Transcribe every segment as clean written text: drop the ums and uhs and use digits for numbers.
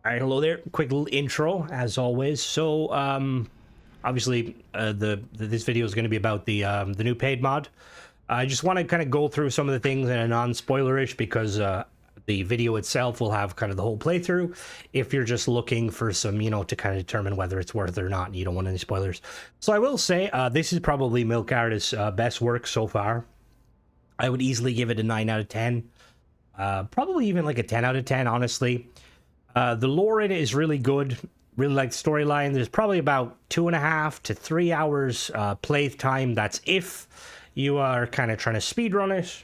All right, hello there. Quick little intro, as always. So, obviously, this video is going to be about the new paid mod. I just want to kind of go through some of the things in a non-spoilerish because the video itself will have kind of the whole playthrough. If you're just looking for some, to kind of determine whether it's worth it or not, and you don't want any spoilers. So I will say this is probably Milk Artist's best work so far. I would easily give it a 9 out of 10. Probably even like a 10 out of 10, honestly. The lore in it is really good. Really like the storyline. There's probably about 2.5 to 3 hours play time. That's if you are kind of trying to speedrun it.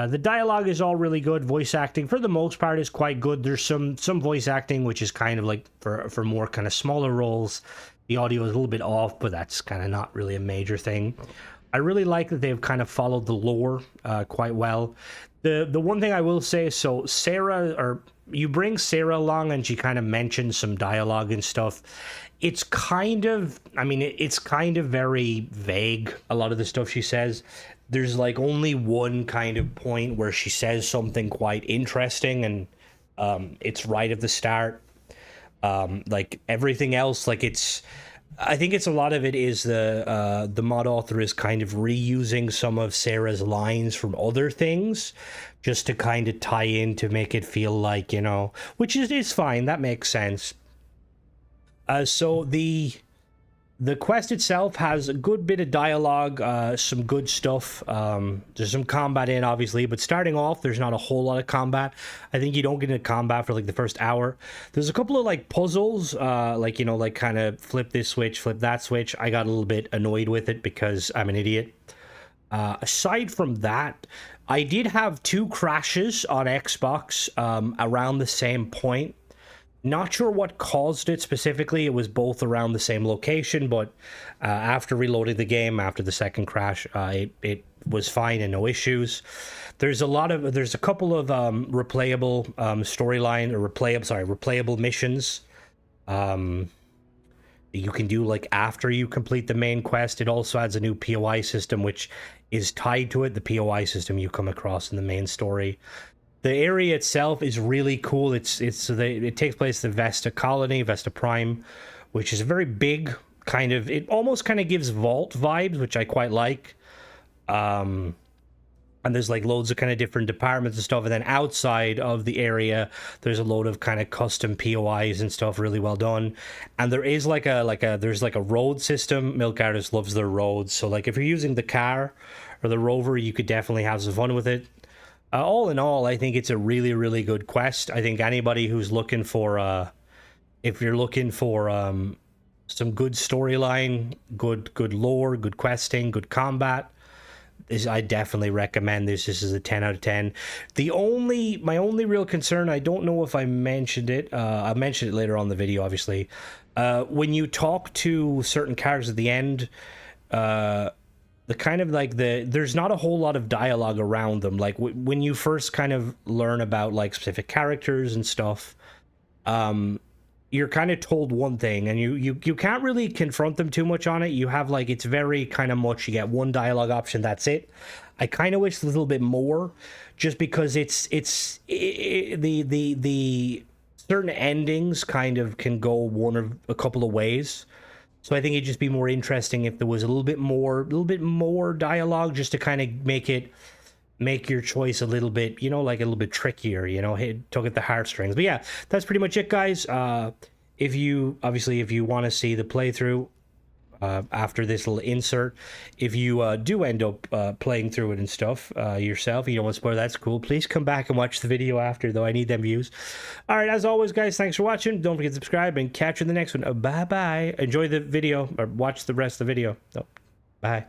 The dialogue is all really good. Voice acting, for the most part, is quite good. There's some voice acting, which is kind of like for more kind of smaller roles. The audio is a little bit off, but that's kind of not really a major thing. I really like that they've kind of followed the lore quite well. The one thing I will say, so Sarah, or you bring Sarah along and she kind of mentions some dialogue and stuff. It's kind of, it's kind of very vague, a lot of the stuff she says. There's like only one kind of point where she says something quite interesting, and it's right at the start. Like everything else, like I think it's a lot of it is the mod author is kind of reusing some of Sarah's lines from other things just to kind of tie in to make it feel like, which is fine. That makes sense. So the quest itself has a good bit of dialogue, some good stuff. There's some combat in, obviously, but starting off, there's not a whole lot of combat. I think you don't get into combat for like the first hour. There's a couple of like puzzles, like kind of flip this switch, flip that switch. I got a little bit annoyed with it because I'm an idiot. Aside from that, I did have 2 crashes on Xbox around the same point. Not sure what caused it specifically. It was both around the same location, but after reloading the game, after the second crash, it was fine and no issues. There's a couple of replayable replayable missions. You can do like after you complete the main quest. It also adds a new POI system, which is tied to it. The POI system you come across in the main story. The area itself is really cool. It takes place in the Vesta colony, Vesta Prime, which is a very big kind of, it almost kind of gives Vault vibes, which I quite like. And there's like loads of kind of different departments and stuff. And then outside of the area, there's a load of kind of custom POIs and stuff, really well done. And there is there's like a road system. Milk Artist loves their roads. So like if you're using the car or the rover, you could definitely have some fun with it. All in all, I think it's a really, really good quest. I think anybody who's looking for, if you're looking for some good storyline, good lore, good questing, good combat, I definitely recommend this. This is a 10 out of 10. My only real concern, I don't know if I mentioned it. I'll mention it later on in the video, obviously. When you talk to certain characters at the end, there's not a whole lot of dialogue around them. Like when you first kind of learn about like specific characters and stuff, you're kind of told one thing, and you can't really confront them too much on it. You have like, it's very kind of much, you get one dialogue option, that's it. I kind of wish a little bit more, just because the certain endings kind of can go one or a couple of ways. So I think it'd just be more interesting if there was a little bit more dialogue, just to kind of make your choice a little bit, like a little bit trickier, tug at the heartstrings. But yeah, that's pretty much it, guys. If you want to see the playthrough after this little insert, if you do end up playing through it and stuff yourself, you don't want to spoil, that's cool. Please come back and watch the video after, though. I need them views. All right, as always, guys, thanks for watching. Don't forget to subscribe, and catch you in the next one. Bye bye. Enjoy the video, or watch the rest of the video. Bye.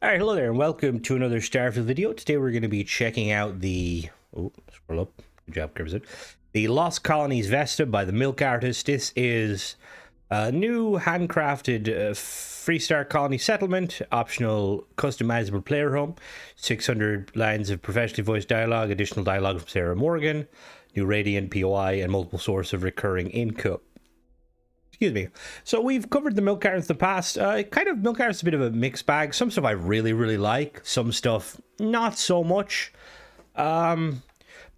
All right, hello there, and welcome to another Starfield video. Today we're going to be checking out scroll up. Good job, Crimson. The Lost Colonies Vesta by the Milk Artist. This is a new handcrafted freestyle colony settlement, optional customizable player home, 600 lines of professionally voiced dialogue, additional dialogue from Sarah Morgan, new Radiant POI, and multiple sources of recurring income. Excuse me. So we've covered the Milk Artist in the past. Milk Artist is a bit of a mixed bag. Some stuff I really, really like. Some stuff not so much. But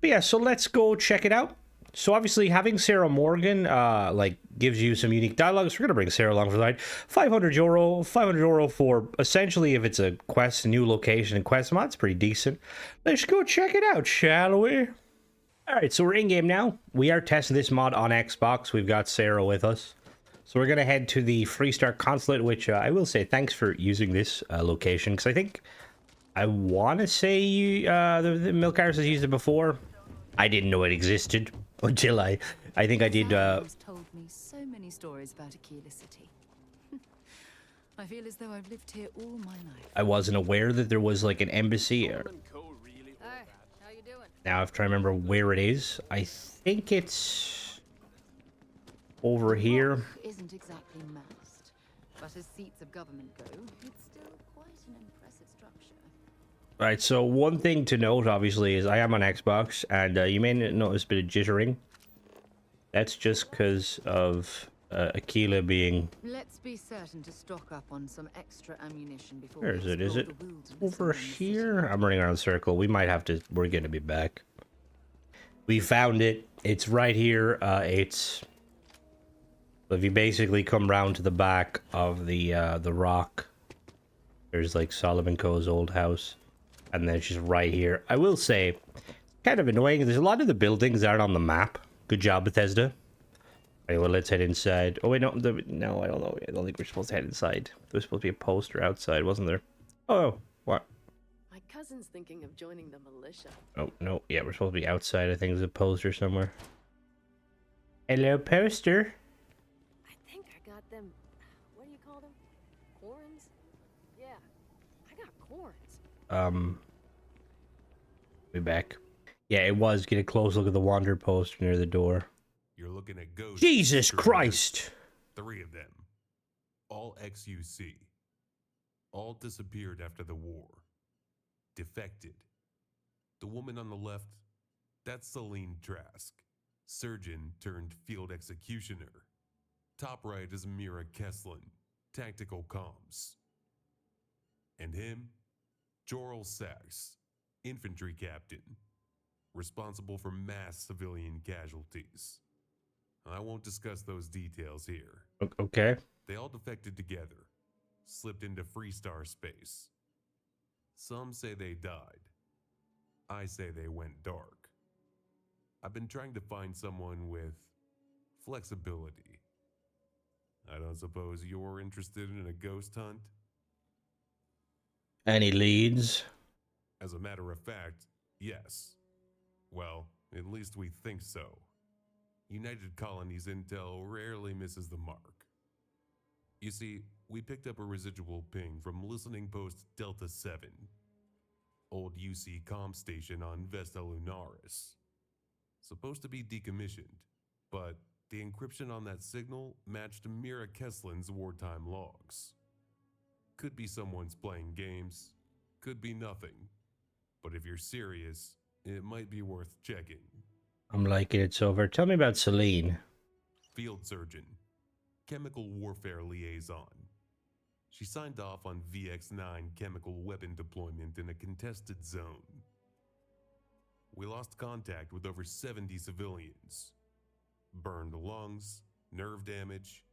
yeah, so let's go check it out. So obviously having Sarah Morgan, like, gives you some unique dialogue. So we're gonna bring Sarah along for the ride. 500 euro, 500 euro for essentially, if it's a quest, a new location and quest mod, it's pretty decent. Let's go check it out, shall we? All right, so we're in game now. We are testing this mod on Xbox. We've got Sarah with us. So we're gonna head to the Freestar Consulate, which I will say thanks for using this location, because I think I want to say the Milkars has used it before. I didn't know it existed until I think I did. Has told me so many stories about Aquila City. I feel as though I've lived here all my life. I wasn't aware that there was like an embassy. Hey, how you doing? Now I have to remember where it is. I think it's over here. Isn't exactly massed, but as seats of government go, it's still quite an impressive structure. All right. So one thing to note, obviously, is I am on Xbox, and you may notice a bit of jittering. That's just because of Aquila being. Let's be certain to stock up on some extra ammunition before. Where is it? Is it over here? I'm running around in a circle. We might have to. We're gonna be back. We found it. It's right here. It's. If you basically come round to the back of the rock, there's like Solomon Coe's old house, and then it's just right here. I will say, kind of annoying. There's a lot of the buildings aren't on the map. Good job, Bethesda. Right, well, let's head inside. Oh wait, no, no, I don't know. I don't think we're supposed to head inside. There was supposed to be a poster outside, wasn't there? Oh, what? My cousin's thinking of joining the militia. Oh no, yeah, we're supposed to be outside. I think there's a poster somewhere. Hello, poster. I think I got them. What do you call them? Corns? Yeah, I got corns. We back. Yeah, it was. Get a close look at the Wander poster near the door. You're looking at ghosts. Jesus Christ! 3 of them. All XUC. All disappeared after the war. Defected. The woman on the left, that's Celine Trask. Surgeon turned field executioner. Top right is Mira Kesslin. Tactical comms. And him? Jorel Sachs. Infantry captain. Responsible for mass civilian casualties. I won't discuss those details here. Okay. They all defected together, slipped into Freestar space. Some say they died. I say they went dark. I've been trying to find someone with flexibility. I don't suppose you're interested in a ghost hunt? Any leads? As a matter of fact, yes. Well, at least we think so. United Colonies intel rarely misses the mark. You see, we picked up a residual ping from listening post Delta 7, old UC comm station on Vesta Lunaris. Supposed to be decommissioned, but the encryption on that signal matched Mira Kesslin's wartime logs. Could be someone's playing games, could be nothing. But if you're serious, it might be worth checking. I'm liking it so far. Tell me about Celine. Field surgeon, chemical warfare liaison. She signed off on VX-9 chemical weapon deployment in a contested zone. We lost contact with over 70 civilians. Burned lungs, nerve damage.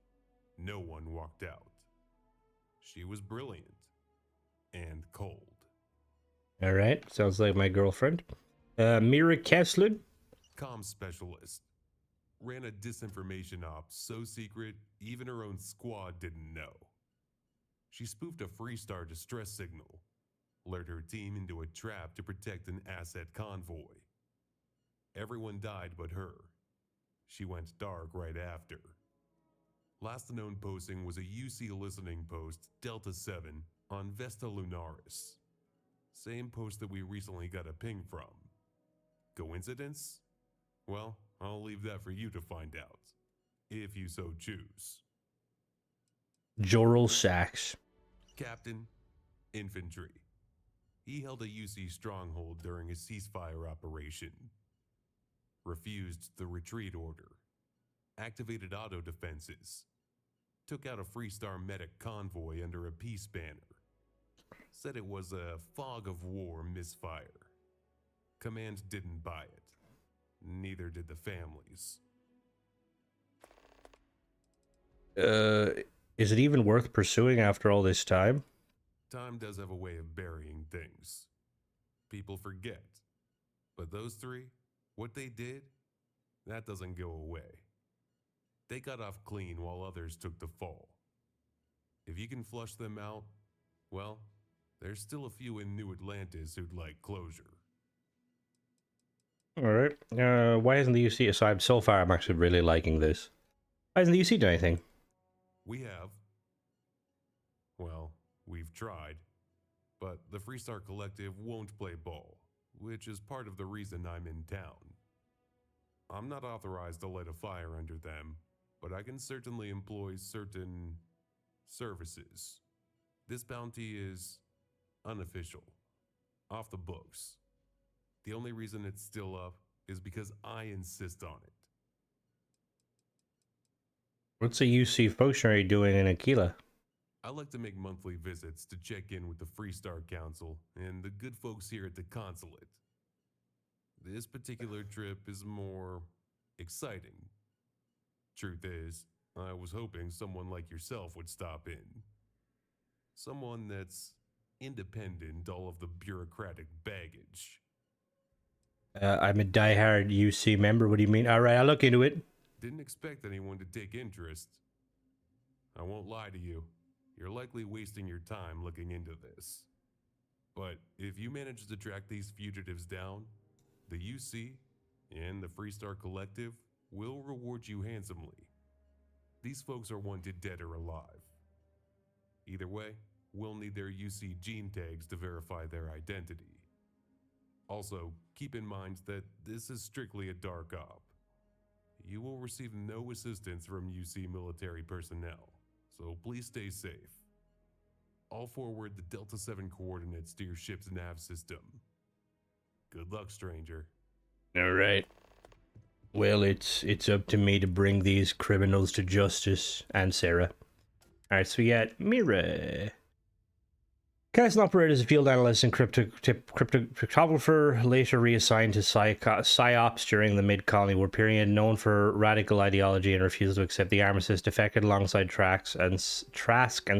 No one walked out. She was brilliant and cold. All right, sounds like my girlfriend. Mira Kesslin. Comm specialist. Ran a disinformation op so secret, even her own squad didn't know. She spoofed a Freestar distress signal, lured her team into a trap to protect an asset convoy. Everyone died but her. She went dark right after. Last known posting was a UC listening post, Delta 7, on Vesta Lunaris. Same post that we recently got a ping from. Coincidence? Well, I'll leave that for you to find out, if you so choose. Jorel Sachs. Captain, infantry. He held a UC stronghold during a ceasefire operation. Refused the retreat order. Activated auto defenses. Took out a Freestar medic convoy under a peace banner. Said it was a fog of war misfire. Command didn't buy it. neither did the families. Is it even worth pursuing after all this time? Time does have a way of burying things. People forget. But those three, what they did, that doesn't go away. They got off clean while others took the fall. If you can flush them out, well, there's still a few in New Atlantis who'd like closure. Alright. Why hasn't the UC... So so far, I'm actually really liking this. Why hasn't the UC done anything? We have. Well, we've tried. But the Freestar Collective won't play ball, which is part of the reason I'm in town. I'm not authorized to light a fire under them, but I can certainly employ certain services. This bounty is unofficial, off the books. The only reason it's still up is because I insist on it. What's a UC functionary doing in Aquila? I like to make monthly visits to check in with the Freestar Council and the good folks here at the consulate. This particular trip is more exciting. Truth is, I was hoping someone like yourself would stop in. Someone that's independent all of the bureaucratic baggage. I'm a diehard UC member. What do you mean? Alright, I'll look into it. Didn't expect anyone to take interest. I won't lie to you. You're likely wasting your time looking into this. But if you manage to track these fugitives down, the UC and the Freestar Collective will reward you handsomely. These folks are wanted dead or alive. Either way, we'll need their UC gene tags to verify their identity. Also, keep in mind that this is strictly a dark op. You will receive no assistance from UC military personnel, so please stay safe. I'll forward the Delta 7 coordinates to your ship's nav system. Good luck, stranger. Alright. Well, it's up to me to bring these criminals to justice, and Sarah. Alright, so we got Mira. Castle operated as a field analyst and cryptographer, later reassigned to PsyOps during the mid-colony war period, known for radical ideology and refusal to accept the armistice, defected alongside Trask and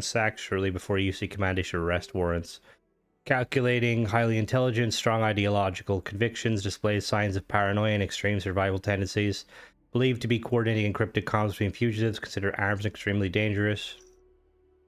sacked shortly before UC command issued arrest warrants. Calculating, highly intelligent, strong ideological convictions, displays signs of paranoia and extreme survival tendencies. Believed to be coordinating encrypted comms between fugitives, considered arms extremely dangerous.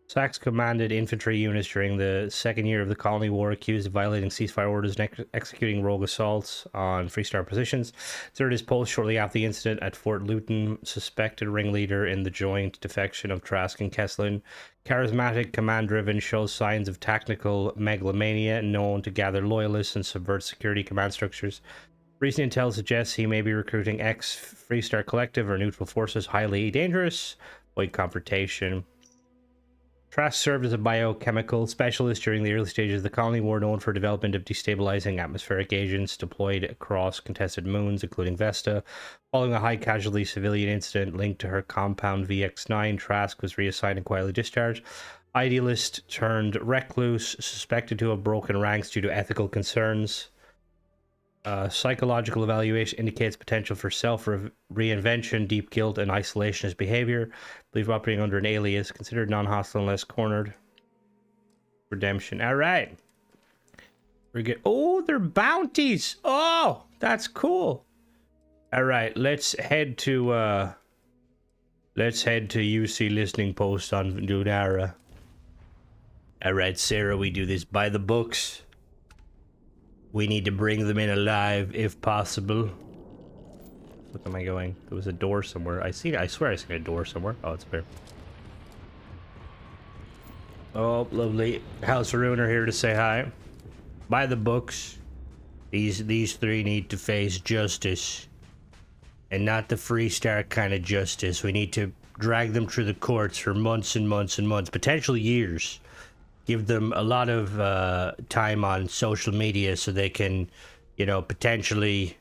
Sachs commanded infantry units during the second year of the Colony War, accused of violating ceasefire orders and executing rogue assaults on Freestar positions. Deserted his post shortly after the incident at Fort Luton, suspected ringleader in the joint defection of Trask and Kesslin. Charismatic, command-driven, shows signs of tactical megalomania, known to gather loyalists and subvert security command structures. Recent intel suggests he may be recruiting ex-Freestar Collective or neutral forces, highly dangerous. Avoid confrontation. Trask served as a biochemical specialist during the early stages of the Colony War, known for development of destabilizing atmospheric agents deployed across contested moons, including Vesta. Following a high-casualty civilian incident linked to her compound VX-9, Trask was reassigned and quietly discharged. Idealist turned recluse, suspected to have broken ranks due to ethical concerns. Psychological evaluation indicates potential for self-reinvention, deep guilt, and isolationist behavior. Believe operating under an alias, considered non-hostile unless cornered. Redemption. All right. We're good. Oh, they're bounties. Oh, that's cool. All right, let's head to UC listening post on Dunara. All right, Sarah, we do this by the books. We need to bring them in alive, if possible. Look, am I going? There was a door somewhere. I swear I seen a door somewhere. Oh, it's there. Oh, lovely. House Ruiner here to say hi. By the books. These three need to face justice. And not the Freestar kind of justice. We need to drag them through the courts for months and months and months. Potential years. Give them a lot of time on social media so they can, you know, potentially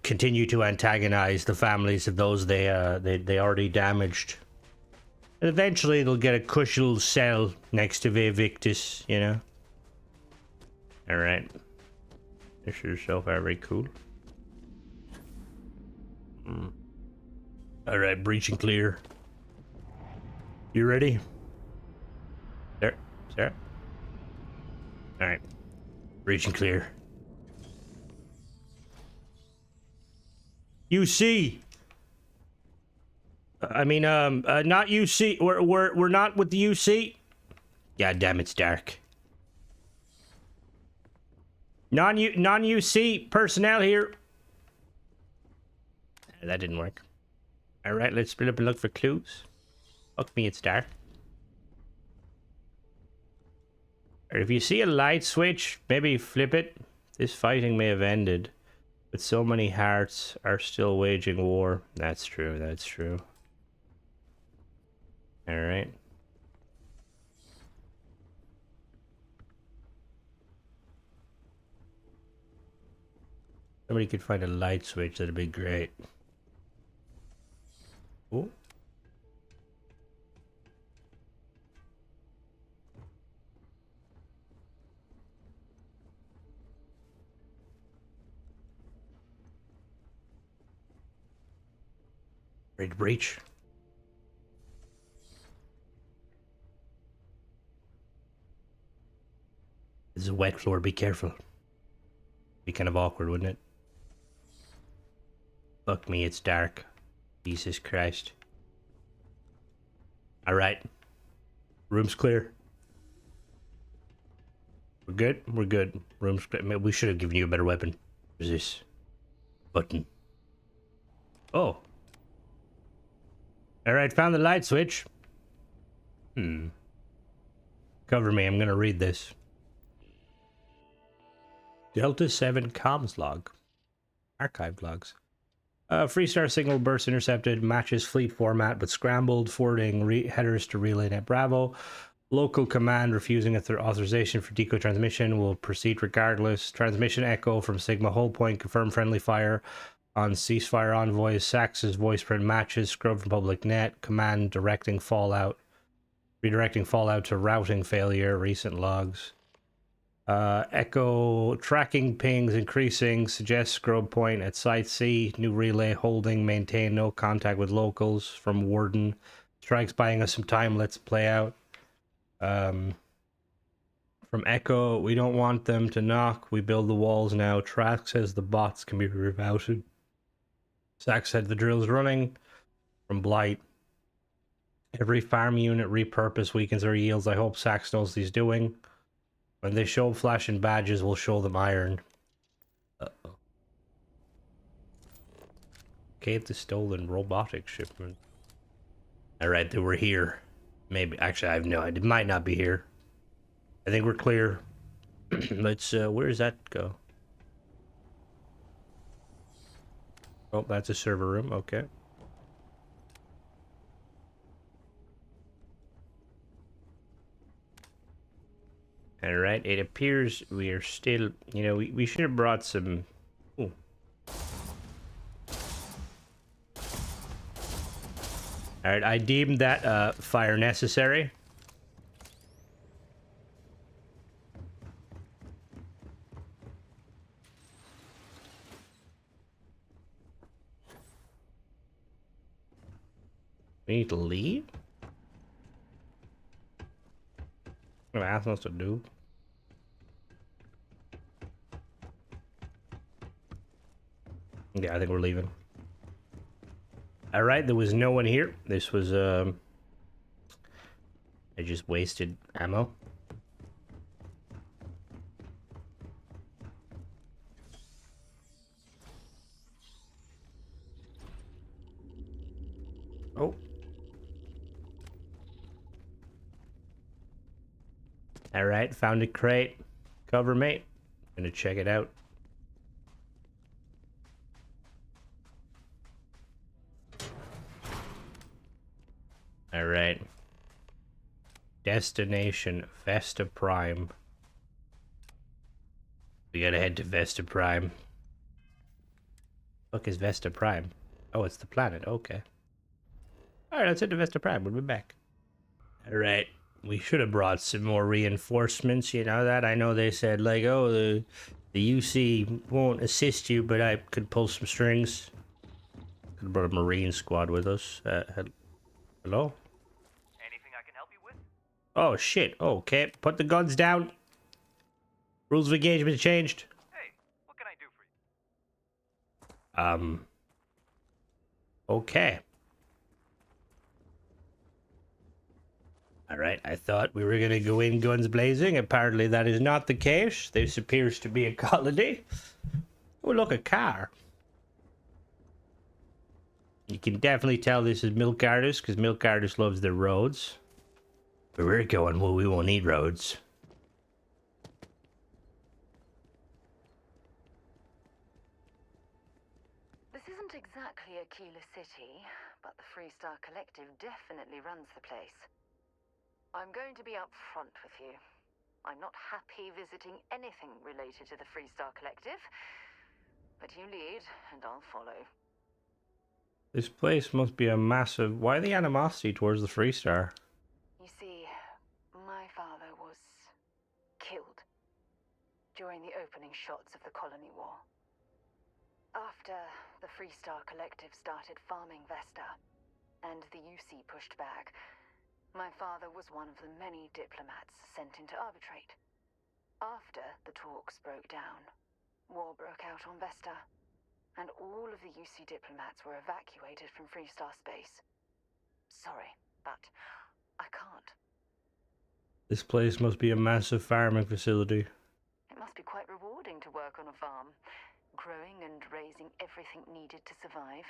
continue to antagonize the families of those they already damaged. And eventually they'll get a cushy little cell next to Victus, you know. All right. This is so very cool. All right, breaching clear. You ready? There, Sarah. All right, breaching clear. UC. I mean, not UC. We're not with the UC. God damn, it's dark. Non-UC personnel here. That didn't work. All right, let's split up and look for clues. Fuck me, it's dark. Or if you see a light switch, maybe flip it. This fighting may have ended, but so many hearts are still waging war. That's true, that's true. All right. Somebody could find a light switch, that'd be great. Oh. Ready to breach. This is a wet floor, be careful. Be kind of awkward, wouldn't it? Fuck me, it's dark. Jesus Christ. Alright. Room's clear. We're good? We're good. Room's clear. We should have given you a better weapon. What is this? Button. Oh. Alright, found the light switch. Cover me, I'm gonna read this. Delta 7 comms log. Archived logs. Freestar signal burst intercepted. Matches fleet format but scrambled. Forwarding headers to relay net Bravo. Local command refusing authorization for decoy transmission will proceed regardless. Transmission echo from Sigma hold point. Confirm friendly fire on ceasefire envoys. Sax's voice print matches. Scrub from public net. Command directing fallout. Redirecting fallout to routing failure. Recent logs. Echo tracking pings increasing. Suggests scrub point at site C. New relay holding. Maintain no contact with locals from Warden. Strikes buying us some time. Let's play out. From Echo, we don't want them to knock. We build the walls now. Track says the bots can be rerouted. Sax said the drill's running. From Blight. Every farm unit repurpose weakens their yields. I hope Sax knows what he's doing. When they show flashing badges, we'll show them iron. Uh-oh. Locate the stolen robotic shipment. Alright, they were here. Maybe. Actually, I have no idea. It might not be here. I think we're clear. Let's, where does that go? Oh, that's a server room. Okay. Alright, it appears we are still, you know, we should have brought some... Ooh. Alright, I deemed that fire necessary. We need to leave? What am I asking us to do? Yeah, I think we're leaving. Alright, there was no one here. This was, I just wasted ammo. Oh. Alright, found a crate. Cover mate. Gonna check it out. Alright. Destination Vesta Prime. We gotta head to Vesta Prime. Fuck is Vesta Prime? Oh, it's the planet. Okay. Alright, let's head to Vesta Prime. We'll be back. Alright. We should have brought some more reinforcements, you know that? I know they said, like, oh, the UC won't assist you, but I could pull some strings. brought a Marine squad with us. Hello? Anything I can help you with? Oh, shit. Okay, put the guns down. Rules of engagement changed. Hey, what can I do for you? Okay. Alright, I thought we were gonna go in guns blazing. Apparently that is not the case. This appears to be a colony. Oh, look, a car. You can definitely tell this is Milk Artist, because Milk Artist loves their roads. Where we're going, well, we won't need roads. This isn't exactly a keyless city, but the Freestar Collective definitely runs the place. I'm going to be up front with you. I'm not happy visiting anything related to the Freestar Collective, but you lead, and I'll follow. This place must be a massive... Why the animosity towards the Freestar? You see, my father was killed during the opening shots of the Colony War. After the Freestar Collective started farming Vesta, and the UC pushed back, my father was one of the many diplomats sent in to arbitrate. After the talks broke down, war broke out on Vesta, and all of the UC diplomats were evacuated from Freestar space. Sorry, but I can't. This place must be a massive farming facility. It must be quite rewarding to work on a farm, growing and raising everything needed to survive.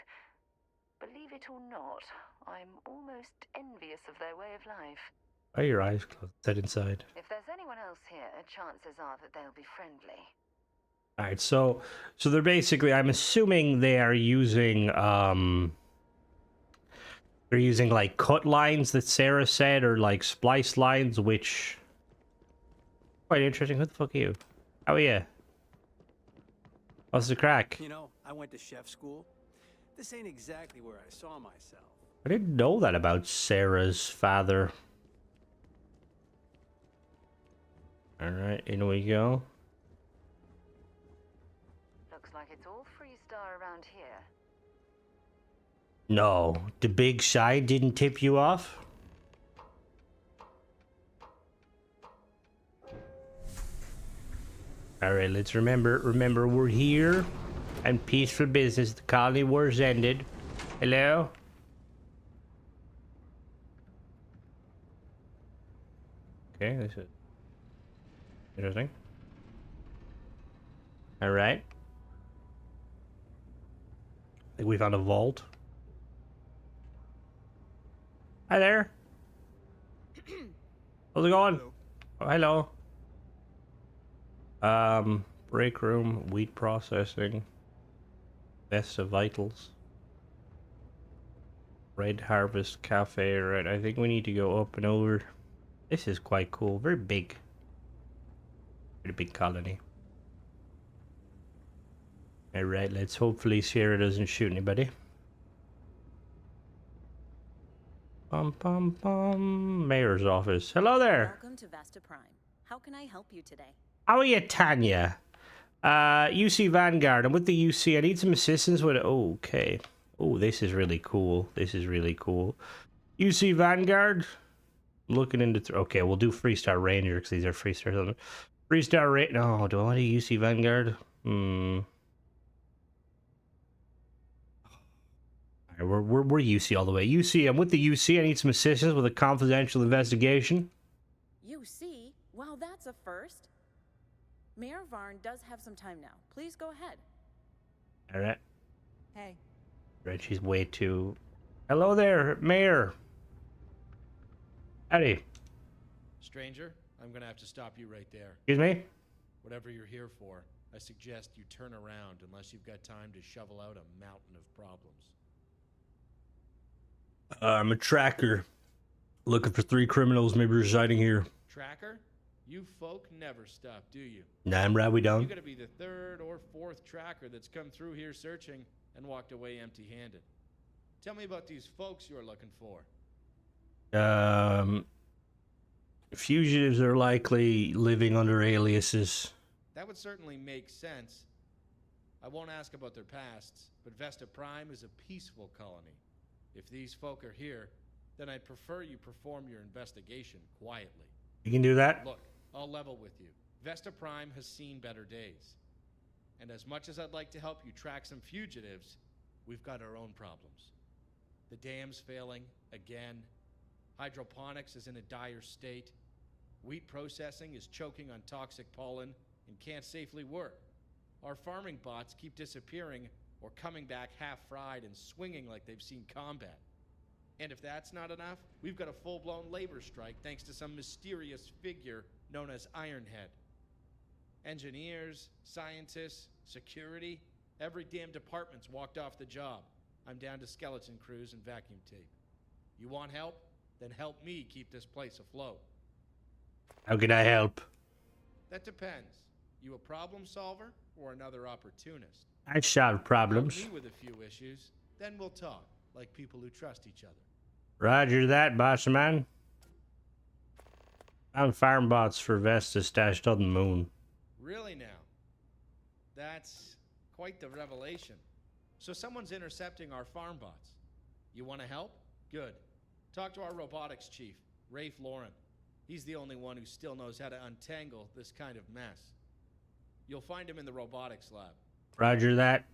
Believe it or not, I'm almost envious of their way of life. Why are your eyes closed? Sit inside. If there's anyone else here, chances are that they'll be friendly. Alright, so they're basically, I'm assuming they are using, they're using, like, cut lines that Sarah said, or, like, splice lines, which... Quite interesting. Who the fuck are you? How are you? What's the crack? You know, I went to chef school. This ain't exactly where I saw myself. I didn't know that about Sarah's father. Alright, in we go. Looks like it's all Freestar around here. No, the big side didn't tip you off? Alright, let's remember we're here and peaceful business. The colony wars ended. Hello? Okay, this is interesting. Alright. I think we found a vault. Hi there. How's it going? Hello. Oh, hello. Break room, wheat processing, Vesta vitals, Red Harvest Cafe. Right, I think we need to go up and over. This is quite cool. Very big. Very big colony. Alright, let's hopefully Sierra doesn't shoot anybody. Bum bum bum. Mayor's office. Hello there. Welcome to Vesta Prime. How can I help you today? How are you, Tanya? UC Vanguard. I'm with the UC. I need some assistance with it. Oh, okay. Oh, this is really cool. This is really cool. UC Vanguard. I'm looking into... okay, we'll do Freestar Ranger because these are Freestar. Freestar Ranger. No, do I want to UC Vanguard? Alright, we're UC all the way. UC, I'm with the UC. I need some assistance with a confidential investigation. UC? Wow, that's a first. Mayor Varn does have some time now. Please go ahead. Alright. Hey. Right, she's way too... Hello there, Mayor. Howdy. Stranger, I'm gonna have to stop you right there. Excuse me? Whatever you're here for, I suggest you turn around unless you've got time to shovel out a mountain of problems. I'm a tracker. Looking for 3 criminals maybe residing here. Tracker? You folk never stop, do you? Damn right we You're don't. gonna be the 3rd or 4th tracker that's come through here searching and walked away empty-handed. Tell me about these folks you're looking for. Fugitives are likely living under aliases. That would certainly make sense. I won't ask about their pasts, but Vesta Prime is a peaceful colony. If these folk are here, then I'd prefer you perform your investigation quietly. You can do that. Look, I'll level with you. Vesta Prime has seen better days. And as much as I'd like to help you track some fugitives, we've got our own problems. The dam's failing again. Hydroponics is in a dire state. Wheat processing is choking on toxic pollen and can't safely work. Our farming bots keep disappearing or coming back half-fried and swinging like they've seen combat. And if that's not enough, we've got a full-blown labor strike thanks to some mysterious figure known as Ironhand. Engineers, scientists, security, every damn department's walked off the job. I'm down to skeleton crews and vacuum tape. You want help? Then help me keep this place afloat. How can I help? That depends. You a problem solver or another opportunist? I solve problems. Help me with a few issues, then we'll talk like people who trust each other. Roger that, boss man. Found farm bots for Vesta stashed on the moon. Really now? That's quite the revelation. So someone's intercepting our farm bots. You want to help? Good. Talk to our robotics chief, Rafe Lauren. He's the only one who still knows how to untangle this kind of mess. You'll find him in the robotics lab. Roger that.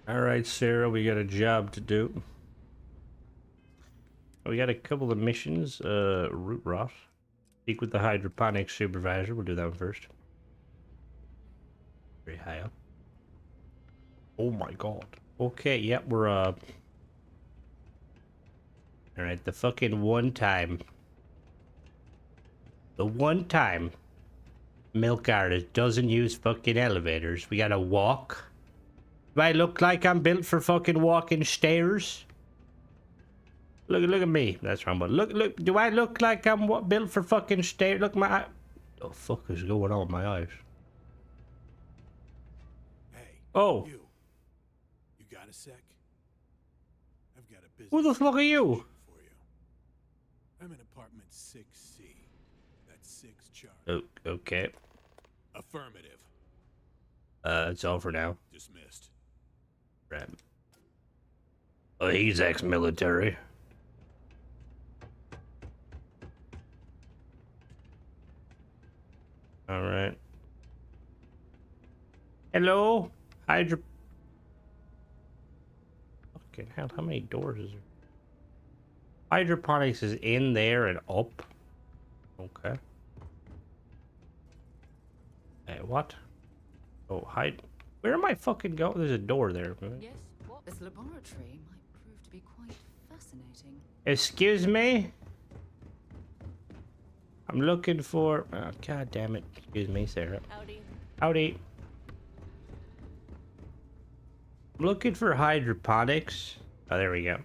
Alright, Sarah, we got a job to do. We got a couple of missions. Root rot. Speak with the hydroponics supervisor. We'll do that one first. Very high up. Oh my god. Okay, yep, we're Alright, the fucking one time. The one time milk artist doesn't use fucking elevators. We gotta walk. Do I look like I'm built for fucking walking stairs? Look at me. That's wrong, but look, do I look like I'm built for fucking stairs? Look, my eye. Oh, fuck is going on with my eyes? Hey. Oh. You got a sec? I've got a business. Who the fuck are you? For you. I'm in apartment 6C. That's 6 chart. Oh, okay. Affirmative. That's all for now. Dismissed. Right. Oh, he's ex-military. All right. Hello, Fucking hell, how many doors is there? Hydroponics is in there and up. Okay. Hey, what? Oh, where am I fucking going? There's a door there. Yes, what? This laboratory might prove to be quite fascinating. Excuse me? I'm looking for... Oh, god damn it. Excuse me, Sarah. Howdy. Howdy. I'm looking for hydroponics. Oh, there we go.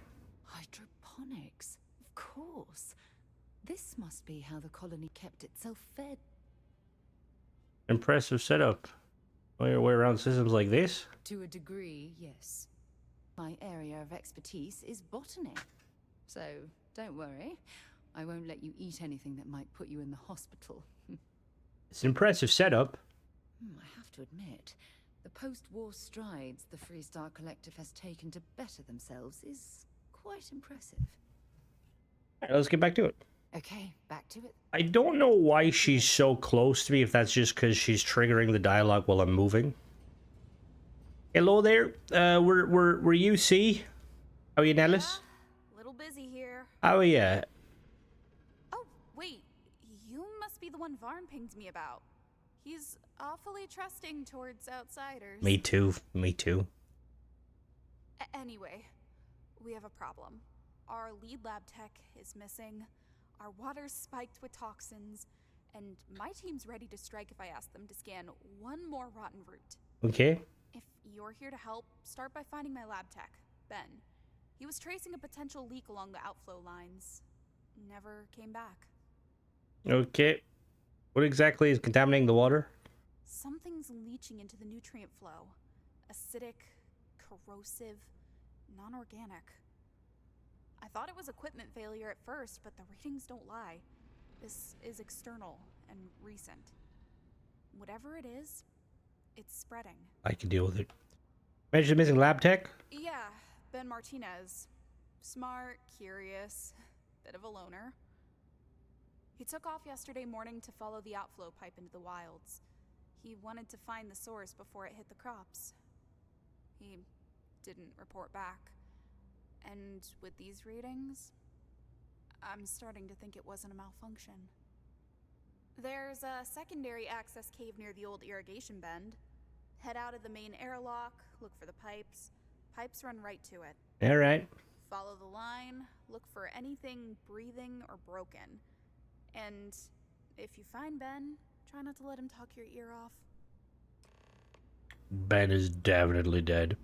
Hydroponics? Of course. This must be how the colony kept itself fed. Impressive setup. Know your way around systems like this? To a degree, yes. My area of expertise is botany. So, don't worry. I won't let you eat anything that might put you in the hospital. It's an impressive setup. I have to admit, the post-war strides the Freestar Collective has taken to better themselves is quite impressive. Alright, let's get back to it. Okay, back to it. I don't know why she's so close to me, if that's just because she's triggering the dialogue while I'm moving. Hello there, we're UC. How are you, Nellis? Yeah, little busy here. How are you? Oh, wait. You must be the one Varn pinged me about. He's awfully trusting towards outsiders. Me too, me too. Anyway, we have a problem. Our lead lab tech is missing. Our water's spiked with toxins. And my team's ready to strike if I ask them to scan one more rotten route. Okay. If you're here to help, start by finding my lab tech, Ben. He was tracing a potential leak along the outflow lines. Never came back. Okay. What exactly is contaminating the water? Something's leaching into the nutrient flow. Acidic, corrosive, non-organic. I thought it was equipment failure at first, but the readings don't lie. This is external and recent. Whatever it is, It's spreading. I can deal with it. Mention the missing lab tech? Yeah, Ben Martinez. Smart, curious, bit of a loner. He took off yesterday morning to follow the outflow pipe into the wilds. He wanted to find the source before it hit the crops. He didn't report back. And with these readings, I'm starting to think it wasn't a malfunction. There's a secondary access cave near the old irrigation bend. Head out of the main airlock, look for the pipes. Pipes run right to it. All right. Follow the line, look for anything breathing or broken. And if you find Ben, try not to let him talk your ear off. Ben is definitely dead.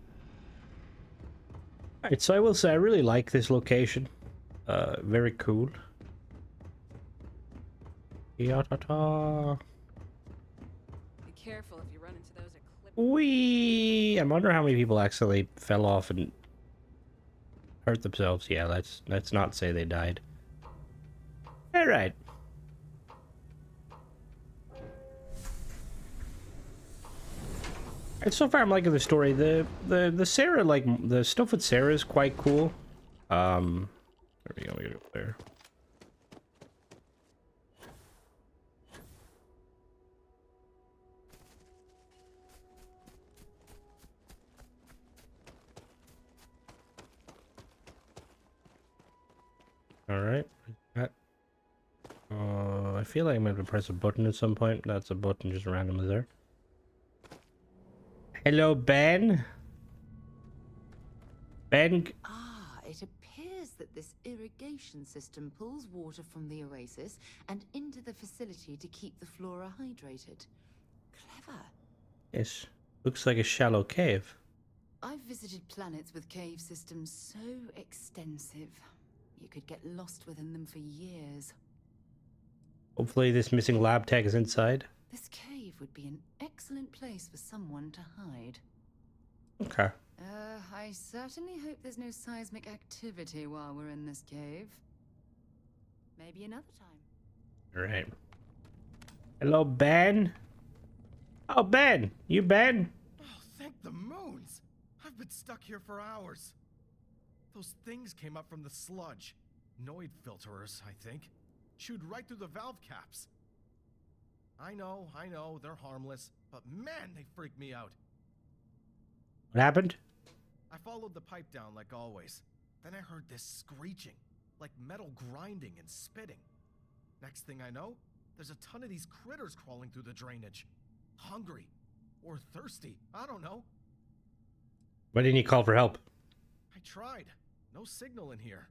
Alright, so I will say I really like this location. Very cool. Yata-ta. Be careful if you run into those eclipse. Wee! I wonder how many people actually fell off and hurt themselves. Yeah, let's not say they died. Alright. And so far I'm liking the story. The Sarah, like, the stuff with Sarah is quite cool. There we go, we gotta go there. Alright. I feel like I'm going to press a button at some point. That's a button just randomly there. Hello, Ben? Ben? Ah, it appears that this irrigation system pulls water from the oasis and into the facility to keep the flora hydrated. Clever. Yes. Looks like a shallow cave. I've visited planets with cave systems so extensive, you could get lost within them for years. Hopefully this missing lab tech is inside. This cave would be an excellent place for someone to hide. Okay. I certainly hope there's no seismic activity while we're in this cave. Maybe another time. Alright. Hello, Ben? Oh, Ben! You Ben? Oh, thank the moons! I've been stuck here for hours. Those things came up from the sludge. Noid filterers, I think. Chewed right through the valve caps. I know, they're harmless, but man, they freak me out. What happened? I followed the pipe down like always. Then I heard this screeching, like metal grinding and spitting. Next thing I know, there's a ton of these critters crawling through the drainage. Hungry. Or thirsty, I don't know. Why didn't you call for help? I tried. No signal in here.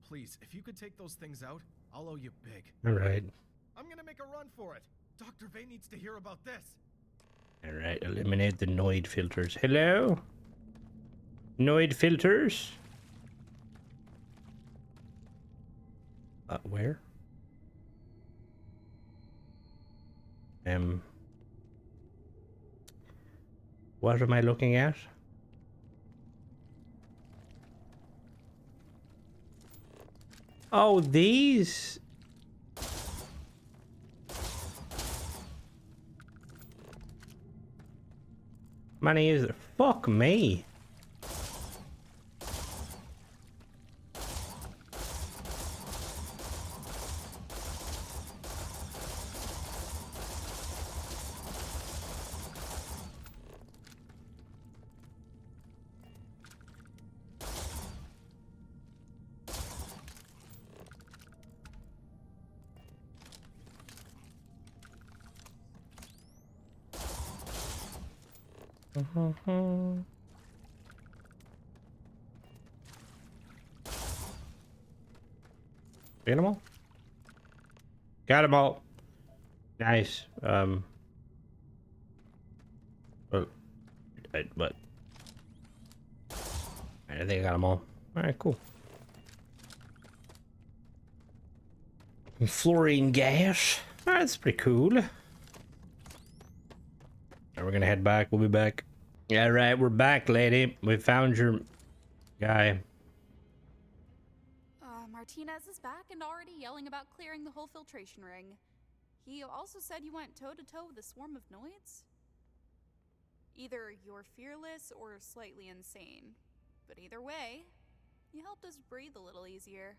Please, if you could take those things out, I'll owe you big. Alright. I'm gonna make a run for it. Dr. Vey needs to hear about this. Alright, eliminate the Noid filters. Hello? Noid filters? Where? What am I looking at? Oh, these? Money is fuck me. Get them all? Got them all. Nice. Well, but I think I got them all. All right, cool. Fluorine gas. That's pretty cool. Now we're gonna head back. We'll be back. All right, we're back, lady. We found your guy. Martinez is back and already yelling about clearing the whole filtration ring. He also said you went toe-to-toe with a swarm of Noids? Either you're fearless or slightly insane. But either way, you helped us breathe a little easier.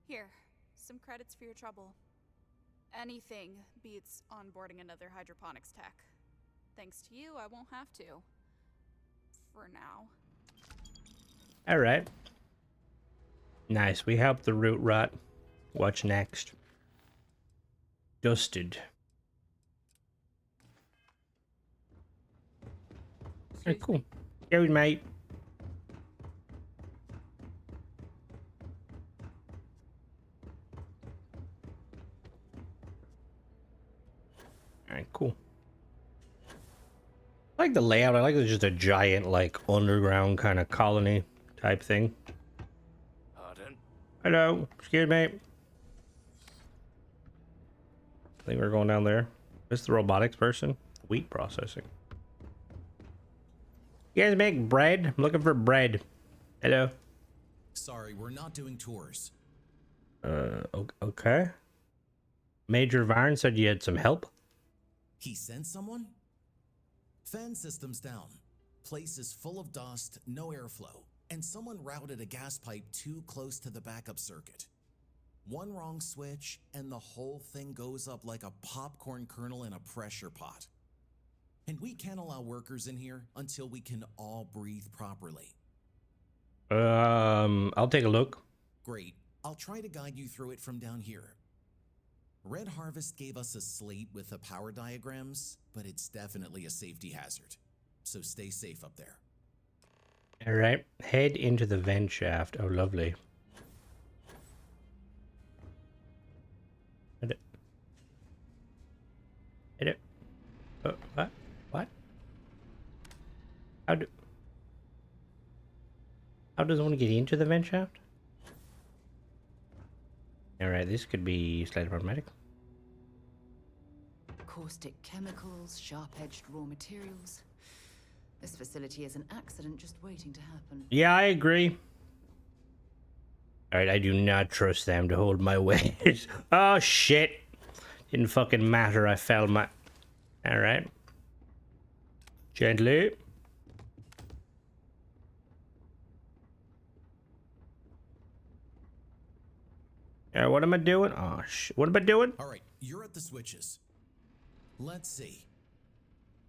Here, some credits for your trouble. Anything beats onboarding another hydroponics tech. Thanks to you, I won't have to. For now. Alright. Nice, we helped the root rot. What's next? Dusted. Alright, cool. Go, mate. Alright, cool. I like the layout. I like it's just a giant, like, underground kind of colony type thing. Pardon? Hello. Excuse me. I think we're going down there. This is the robotics person. Wheat processing. You guys make bread? I'm looking for bread. Hello. Sorry, we're not doing tours. Okay. Major Varn said you had some help. He sent someone? Fan system's down. Place is full of dust, no airflow, and someone routed a gas pipe too close to the backup circuit. One wrong switch, and the whole thing goes up like a popcorn kernel in a pressure pot. And we can't allow workers in here until we can all breathe properly. I'll take a look. Great. I'll try to guide you through it from down here. Red Harvest gave us a slate with the power diagrams, but it's definitely a safety hazard. So stay safe up there. All right. Head into the vent shaft. Oh, lovely. Hit it. Hit it. Oh, what? What? How does one get into the vent shaft? Alright, this could be slightly problematic. Caustic chemicals, sharp-edged raw materials. This facility is an accident just waiting to happen. Yeah, I agree. Alright, I do not trust them to hold my weight. Oh, shit. Didn't fucking matter, I fell my... Alright. Gently. What am I doing? Oh, shit. What am I doing? All right, you're at the switches. Let's see.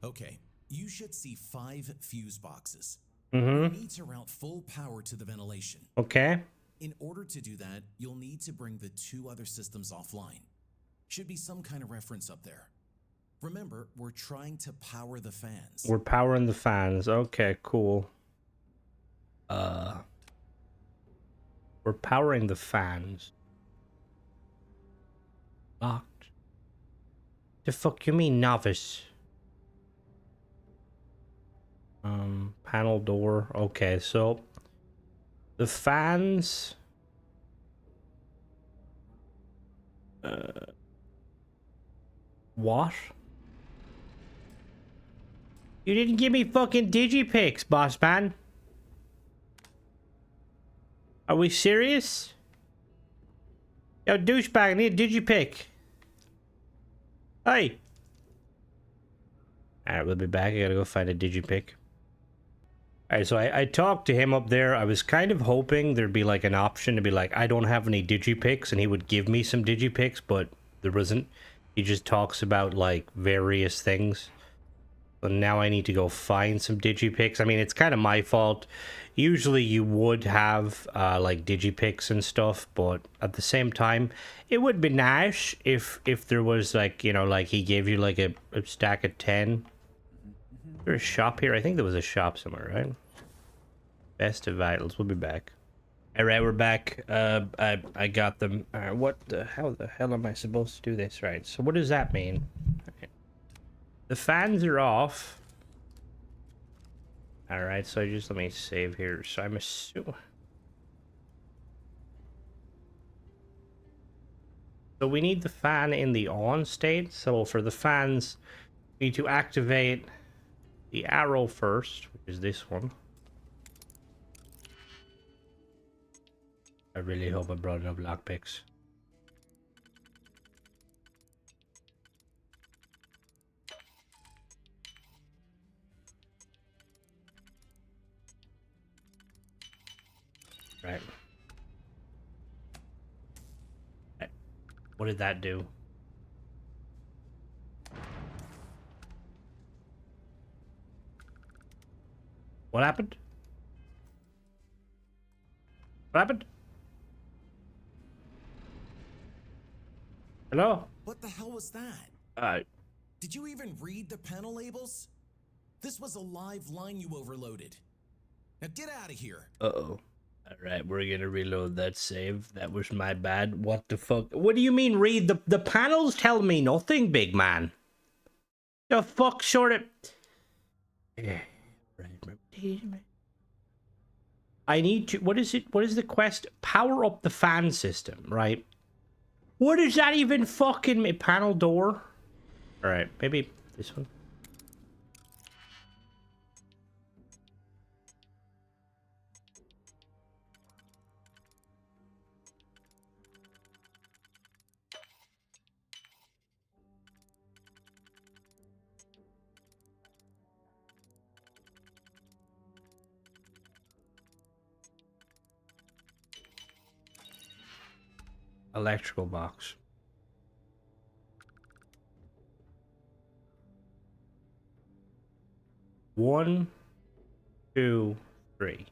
Okay, you should see 5 fuse boxes. Mm-hmm. You need to route full power to the ventilation. Okay. In order to do that, you'll need to bring the 2 other systems offline. Should be some kind of reference up there. Remember, we're trying to power the fans. We're powering the fans. Okay, cool. We're powering the fans. Locked. The fuck you mean, novice? Panel door. Okay, so the fans. What? You didn't give me fucking digipics, boss man. Are we serious? Yo, douchebag, I need a digipic. Hey. Alright, we'll be back. I gotta go find a digipic. Alright, so I talked to him up there. I was kind of hoping there'd be like an option to be like, I don't have any digipics, and he would give me some digipics, but there wasn't. He just talks about like various things. But now I need to go find some digipics. I mean, it's kind of my fault. Usually you would have like digipics and stuff, but at the same time, it would be nice if there was like, you know, like he gave you like a stack of 10. There's a shop here. I think there was a shop somewhere, right? Best of Vitals. We'll be back. All right, we're back. I got them. What the hell am I supposed to do this? Right. So what does that mean? Okay. The fans are off. All right. So just let me save here. So I'm assuming. So we need the fan in the on state. So for the fans, we need to activate the arrow first, which is this one. I really hope I brought enough lockpicks. Right. What did that do? What happened? What happened? Hello? What the hell was that? Did you even read the panel labels? This was a live line you overloaded. Now get out of here. Uh-oh. Alright, we're gonna reload that save. That was my bad. What the fuck? What do you mean read? The panels tell me nothing, big man. The fuck sort of... I need to... What is it? What is the quest? Power up the fan system, right? What is that even fucking mean? Panel door? Alright, maybe this one. Electrical box. One, two, three.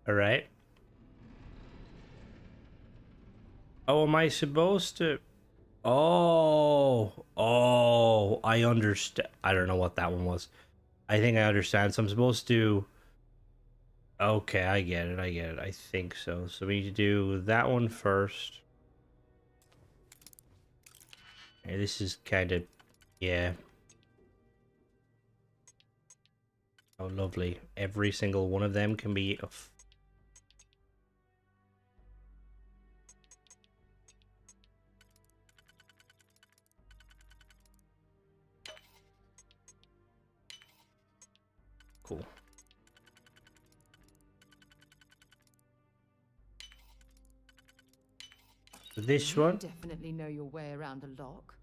All right. Oh, am I supposed to? Oh, I understand. I don't know what that one was. I think I understand. So I'm supposed to... Okay, I get it. I think so. So we need to do that one first. Okay, this is kind of... Yeah. Oh, lovely. Every single one of them can be... Cool. This one? You definitely know your way around a lock.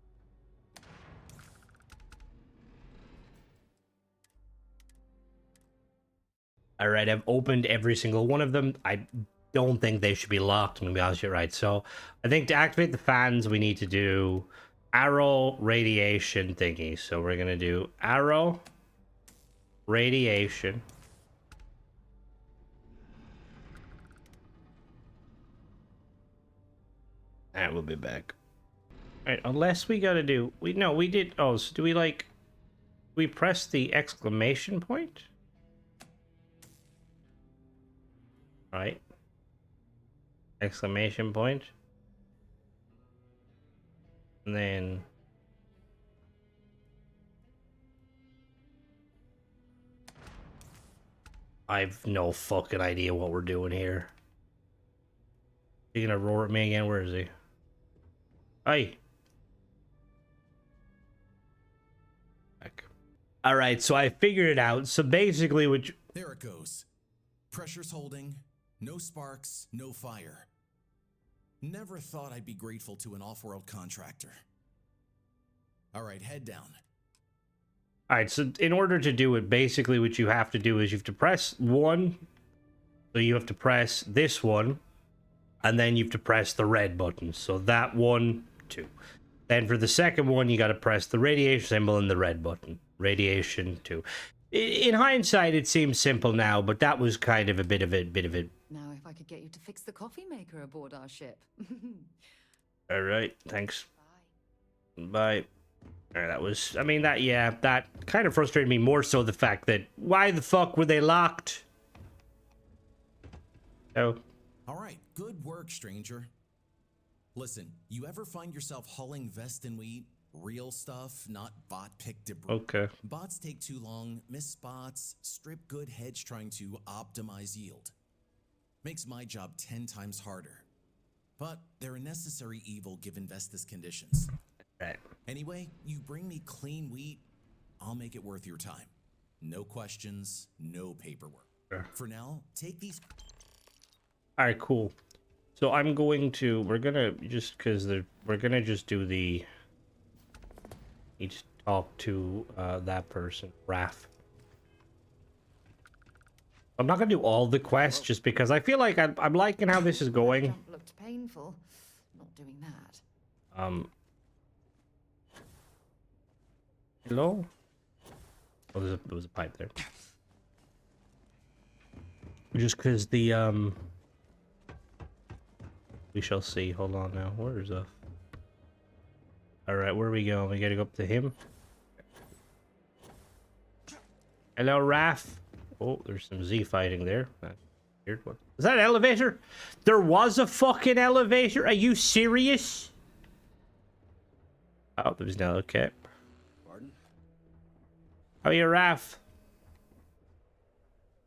All right, I've opened every single one of them. I don't think they should be locked, I'm gonna be honest with you, right? So I think to activate the fans, we need to do arrow radiation thingy. So we're gonna do arrow radiation. And we'll be back. All right, unless we gotta do... we did... Oh, so do we like... we press the exclamation point? Right. Exclamation point. And then... I've no fucking idea what we're doing here. He gonna roar at me again? Where is he? Hey. All right, so I figured it out. So basically, which... There it goes. Pressure's holding. No sparks, no fire. Never thought I'd be grateful to an off-world contractor. All right, head down. All right, so in order to do it, basically what you have to do is you have to press 1. So you have to press this one, and then you have to press the red button. So that 1, 2. Then for the second one, you got to press the radiation symbol and the red button. Radiation 2. In hindsight, it seems simple now, but that was kind of a bit of it. Now, if I could get you to fix the coffee maker aboard our ship. All right, thanks. Bye. All right, that was... I mean, that kind of frustrated me more so the fact that... Why the fuck were they locked? Oh. All right, good work, stranger. Listen, you ever find yourself hauling Vesta wheat? Real stuff, not bot-picked debris. Okay. Bots take too long, miss spots, strip good hedge trying to optimize yield. Makes my job 10 times harder. But they're a necessary evil given Vesta's conditions. Right. Anyway, you bring me clean wheat, I'll make it worth your time. No questions, no paperwork. Sure. For now, take these... All right, cool. So I'm going to... We're gonna just... Because we're gonna just do the... Need to talk to that person, Raph. I'm not gonna do all the quests just because I feel like I'm liking how this is going. Jump looked painful. Not doing that. Hello? Oh, there was a pipe there. Just because the we shall see. Hold on now. Where's the? All right, where are we going? We gotta go up to him. Hello, Raph. Oh, there's some Z fighting there. Weird one. Is that an elevator? There was a fucking elevator? Are you serious? Oh, there's no. Okay. Pardon? How are you, Raph?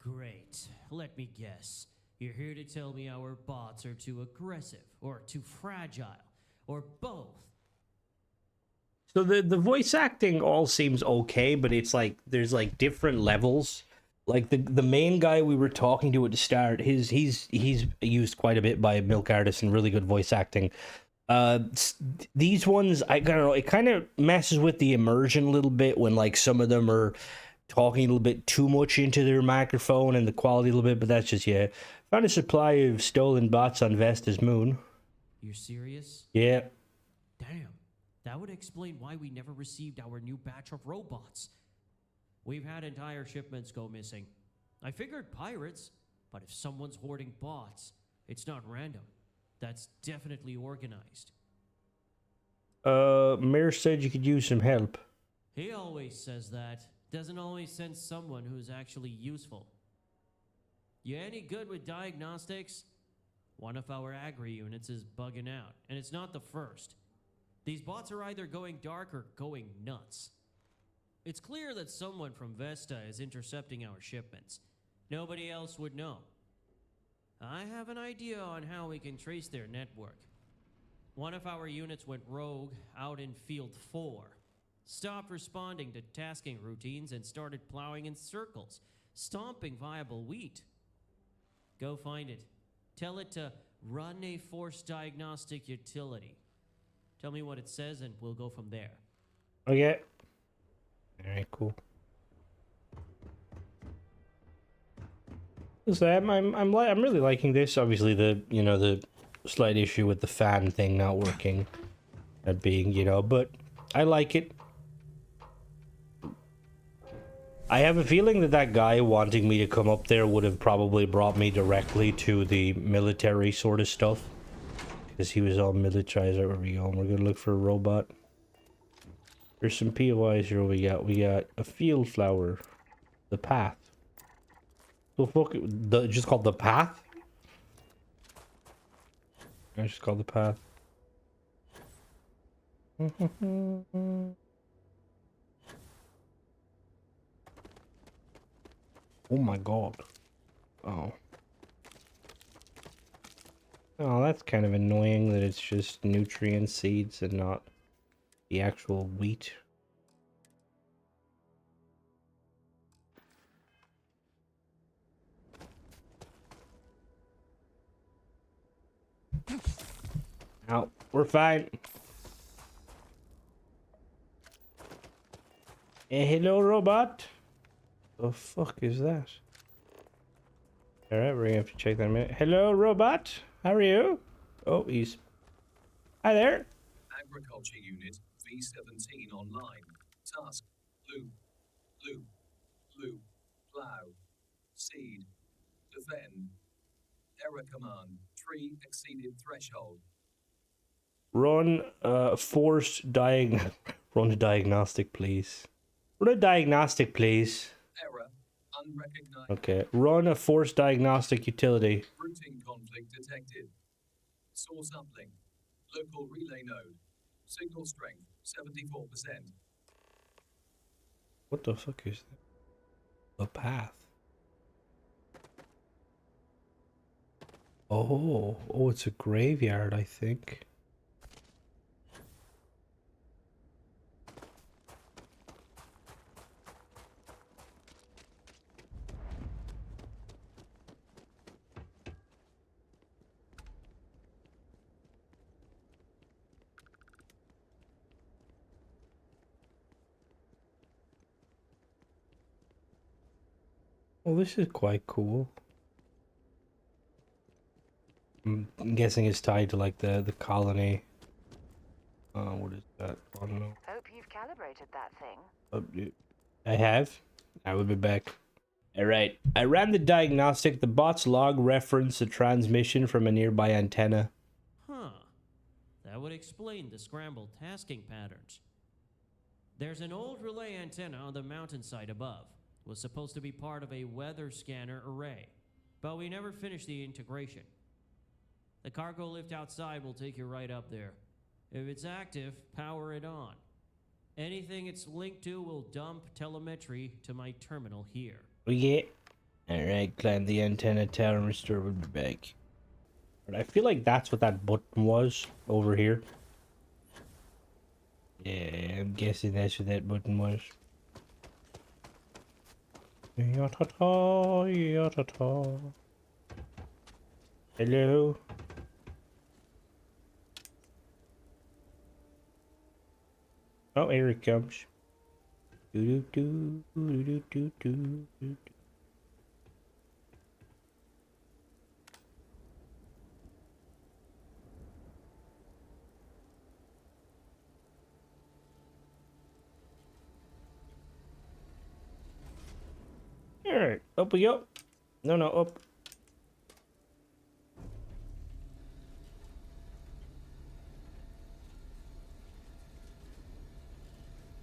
Great. Let me guess. You're here to tell me our bots are too aggressive, or too fragile, or both. So the voice acting all seems okay, but it's like there's like different levels. Like the main guy we were talking to at the start, he's used quite a bit by milk artists and really good voice acting. These ones, I don't know, it kind of messes with the immersion a little bit when like some of them are talking a little bit too much into their microphone and the quality a little bit, but that's just, yeah. Found a supply of stolen bots on Vesta's moon. You're serious? Yeah. Damn. That would explain why we never received our new batch of robots. We've had entire shipments go missing. I figured pirates, but if someone's hoarding bots, it's not random. That's definitely organized. Mayor said you could use some help. He always says that. Doesn't always send someone who's actually useful. You any good with diagnostics? One of our agri units is bugging out, and it's not the first. These bots are either going dark or going nuts. It's clear that someone from Vesta is intercepting our shipments. Nobody else would know. I have an idea on how we can trace their network. One of our units went rogue out in Field 4. Stopped responding to tasking routines and started plowing in circles, stomping viable wheat. Go find it. Tell it to run a force diagnostic utility. Tell me what it says and we'll go from there. Okay. Alright, cool. So I'm really liking this. Obviously, the slight issue with the fan thing not working, that being, but I like it. I have a feeling that guy wanting me to come up there would have probably brought me directly to the military sort of stuff, because he was all militarized. Where we go? We're gonna look for a robot. There's some POIs here. We got a field flower, the path. The fuck? Just called the path? I just called the path. Oh my god. Oh. Oh, that's kind of annoying that it's just nutrient seeds and not the actual wheat. Now, we're fine. Hey, hello, robot. The fuck is that? Alright, we're gonna have to check that in a minute. Hello, robot. How are you? Oh, he's... Hi there. Agriculture Unit V17 online. Task: loop, plow, seed, defend. Error command: tree exceeded threshold. Run run a diagnostic, please. Run a diagnostic, please. Error unrecognized. Okay. Run a force diagnostic utility. Routing conflict detected. Source uplink. Local relay node. Signal strength 74%. What the fuck is that? The path. Oh, it's a graveyard, I think. Well, this is quite cool. I'm guessing it's tied to like the colony. What is that? I don't know. Hope you've calibrated that thing. I have. I will be back. Alright. I ran the diagnostic. The bot's log referenced a transmission from a nearby antenna. Huh. That would explain the scrambled tasking patterns. There's an old relay antenna on the mountainside above. It was supposed to be part of a weather scanner array, but we never finished the integration. The cargo lift outside will take you right up there. If it's active, power it on. Anything it's linked to will dump telemetry to my terminal here. Yeah. Alright, climb the antenna tower and restore. Will be back. But I feel like that's what that button was over here. Yeah, I'm guessing that's what that button was. Yatata, yatata. Hello? Oh, here it comes. Do-do-do-do-do-do-do-do. Alright, up we go. No, up.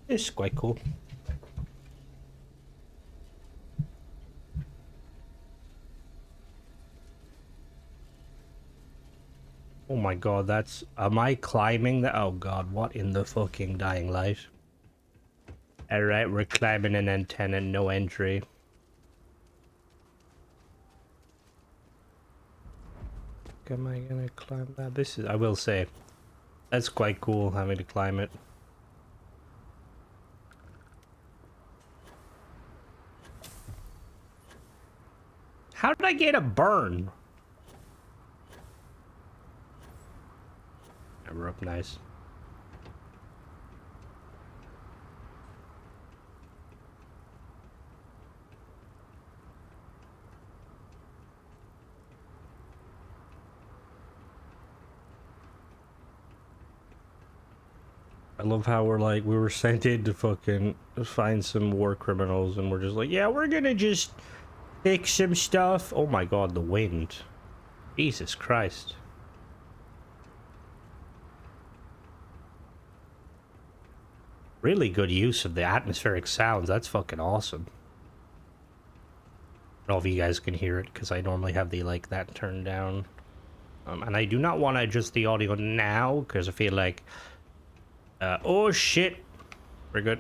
This is quite cool. Oh my god, that's... Am I climbing that? Oh god, what in the fucking dying light? Alright, we're climbing an antenna, no entry. Am I gonna climb that? This is... I will say, that's quite cool having to climb it. How did I get a burn? Yeah, we're up nice. I love how we're like, we were sent in to fucking find some war criminals and we're just like, yeah, we're gonna just fix some stuff. Oh my god, the wind. Jesus Christ. Really good use of the atmospheric sounds. That's fucking awesome. I don't know if you guys can hear it because I normally have the like that turned down. And I do not want to adjust the audio now because I feel like oh shit, we're good.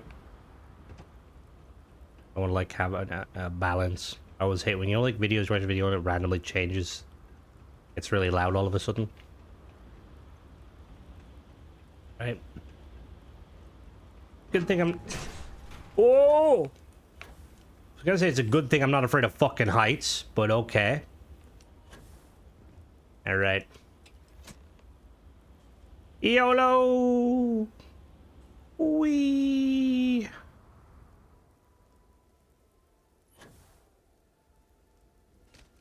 I want to like have a balance. I always hate when you know like videos, watch a video and it randomly changes. It's really loud all of a sudden. Right. Good thing I'm... Oh! I was gonna say it's a good thing I'm not afraid of fucking heights, but okay. Alright. YOLO! Wee!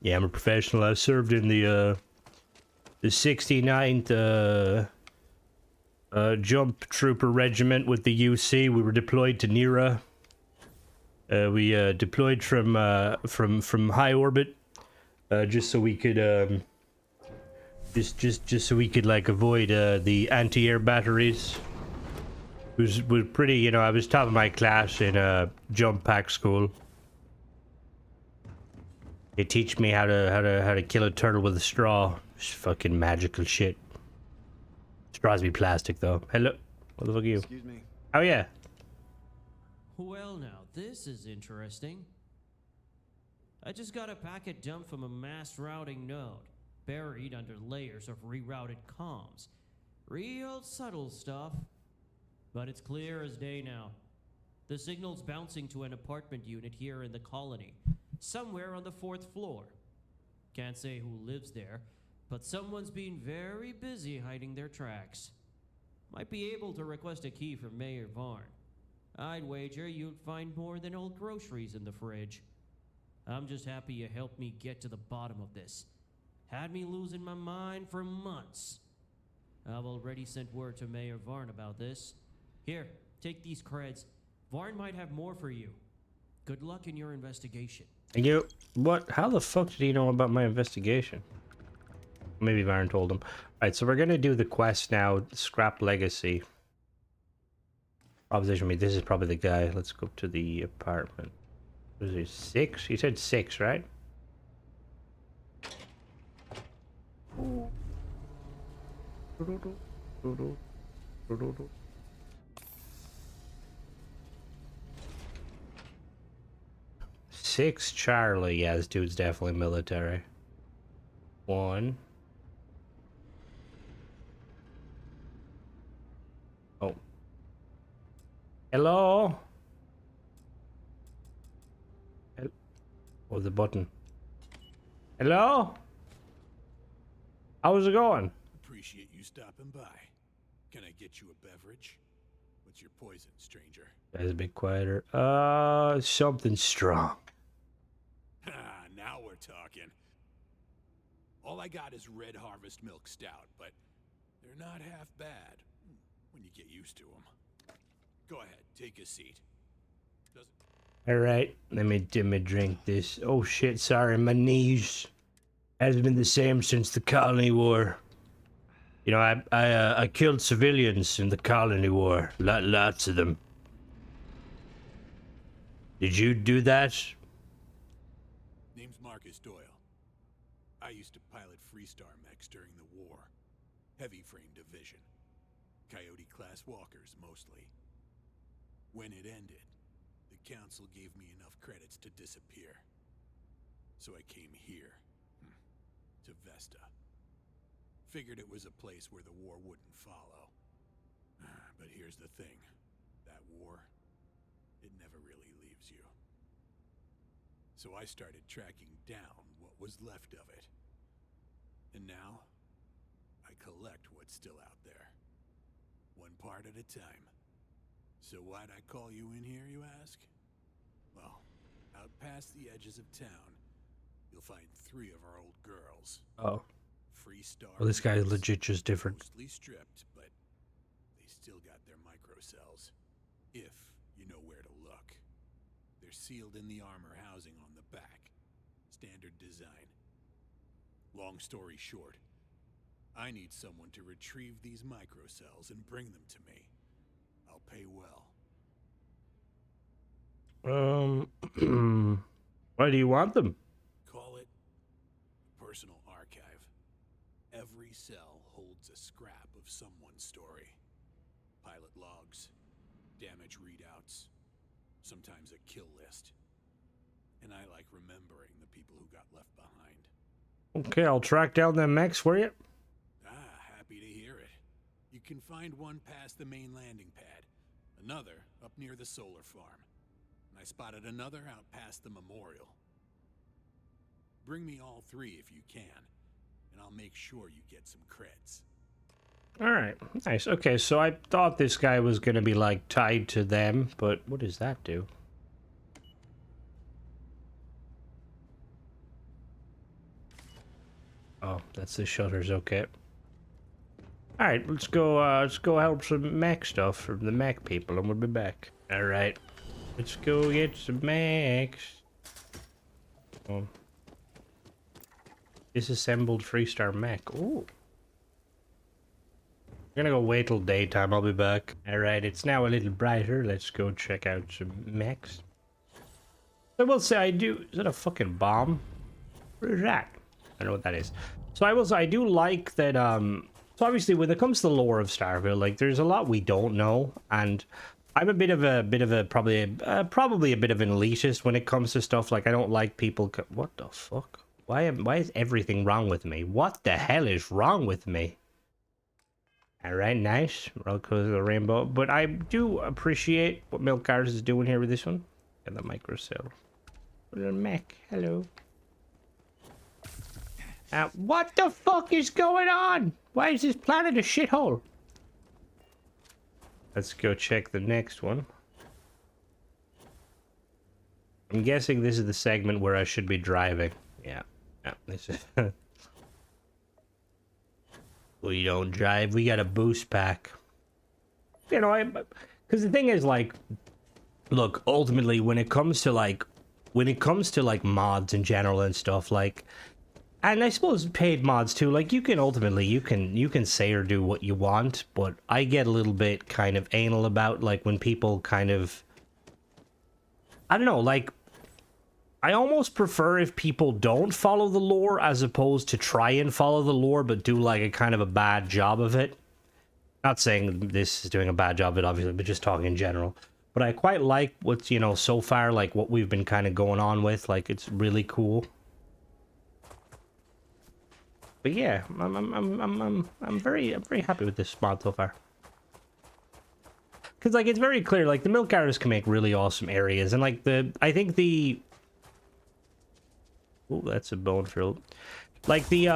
Yeah, I'm a professional. I've served in the 69th, Jump Trooper Regiment with the UC. We were deployed to Nira. We deployed from high orbit, just so we could just so we could like avoid the anti-air batteries. It was pretty, you know. I was top of my class in jump pack school. They teach me how to kill a turtle with a straw. It's fucking magical shit. Straws be plastic though. Hello, what the fuck are you? Excuse me. Oh yeah. Well now, this is interesting. I just got a packet dump from a mass routing node, buried under layers of rerouted comms. Real subtle stuff, but it's clear as day now. The signal's bouncing to an apartment unit here in the colony, somewhere on the 4th floor. Can't say who lives there, but someone's been very busy hiding their tracks. Might be able to request a key from Mayor Varn. I'd wager you'd find more than old groceries in the fridge. I'm just happy you helped me get to the bottom of this. Had me losing my mind for months. I've already sent word to Mayor Varn about this. Here, take these creds. Varn might have more for you. Good luck in your investigation. You what? How the fuck did he know about my investigation? Maybe Varn told him. Alright, so we're gonna do the quest now. Scrap Legacy. Proposition me. This is probably the guy. Let's go to the apartment. Was it 6? He said 6, right? Six Charlie. Yeah, this dude's definitely military. 1. Oh. Hello? Oh, the button. Hello? How's it going? Appreciate you stopping by. Can I get you a beverage? What's your poison, stranger? That's a bit quieter. Something strong. Ah, now we're talking. All I got is Red Harvest Milk Stout, but they're not half bad when you get used to them. Go ahead, take a seat. Alright, let me drink this. Oh shit, sorry, my knees hasn't been the same since the Colony War. You know, I killed civilians in the Colony War. Lots of them. Did you do that? Name's Marcus Doyle. I used to pilot Freestar mechs during the war. Heavy frame division. Coyote-class walkers, mostly. When it ended, the Council gave me enough credits to disappear. So I came here. To Vesta. Figured it was a place where the war wouldn't follow. But here's the thing. That war, it never really leaves you. So I started tracking down what was left of it. And now, I collect what's still out there. One part at a time. So why'd I call you in here, you ask? Well, out past the edges of town, you'll find 3 of our old girls. Oh. Freestar. Well, this guy is legit just different. Mostly stripped, but they still got their microcells. If you know where to look. They're sealed in the armor housing on the back. Standard design. Long story short, I need someone to retrieve these microcells and bring them to me. I'll pay well. Why do you want them? Call it a personal archive. Every cell holds a scrap of someone's story. Pilot logs, damage readouts, sometimes a kill list. And I like remembering the people who got left behind. Okay, I'll track down them mechs for you. Happy to hear it. You can find one past the main landing pad, another up near the solar farm, and I spotted another out past the memorial. Bring me all 3 if you can, and I'll make sure you get some creds. Alright, nice. Okay, so I thought this guy was gonna be, like, tied to them, but what does that do? Oh, that's the shutters, okay. Alright, let's go help some mech stuff from the mech people, and we'll be back. Alright, let's go get some mechs. Oh. Disassembled Freestar mech. Ooh. I'm gonna go wait till daytime, I'll be back. Alright, it's now a little brighter. Let's go check out some mechs. I will say I do... Is that a fucking bomb? What is that? I don't know what that is. So I will say I do like that, so obviously when it comes to the lore of Starfield, like, there's a lot we don't know, and I'm a bit of a probably a bit of an elitist when it comes to stuff. Like, I don't like people... What the fuck? Why is everything wrong with me? What the hell is wrong with me? Alright, nice. Roll close to the rainbow. But I do appreciate what Milk Cars is doing here with this one. Got the microcell. Little mech. Hello. What the fuck is going on? Why is this planet a shithole? Let's go check the next one. I'm guessing this is the segment where I should be driving. Yeah. Yeah, this is... We don't drive, we got a boost pack. You know, because the thing is, like, look, ultimately, when it comes to like mods in general and stuff, like, and I suppose paid mods too, like, you can ultimately, you can say or do what you want, but I get a little bit kind of anal about, like, when people kind of, I don't know, like, I almost prefer if people don't follow the lore as opposed to try and follow the lore but do like a kind of a bad job of it. Not saying this is doing a bad job of it, obviously, but just talking in general. But I quite like what's, you know, so far, like what we've been kind of going on with. Like, it's really cool. But yeah, I'm very happy with this mod so far. Because, like, it's very clear, like, the milk artists can make really awesome areas, and like I think the... Oh, that's a bone field. Like the,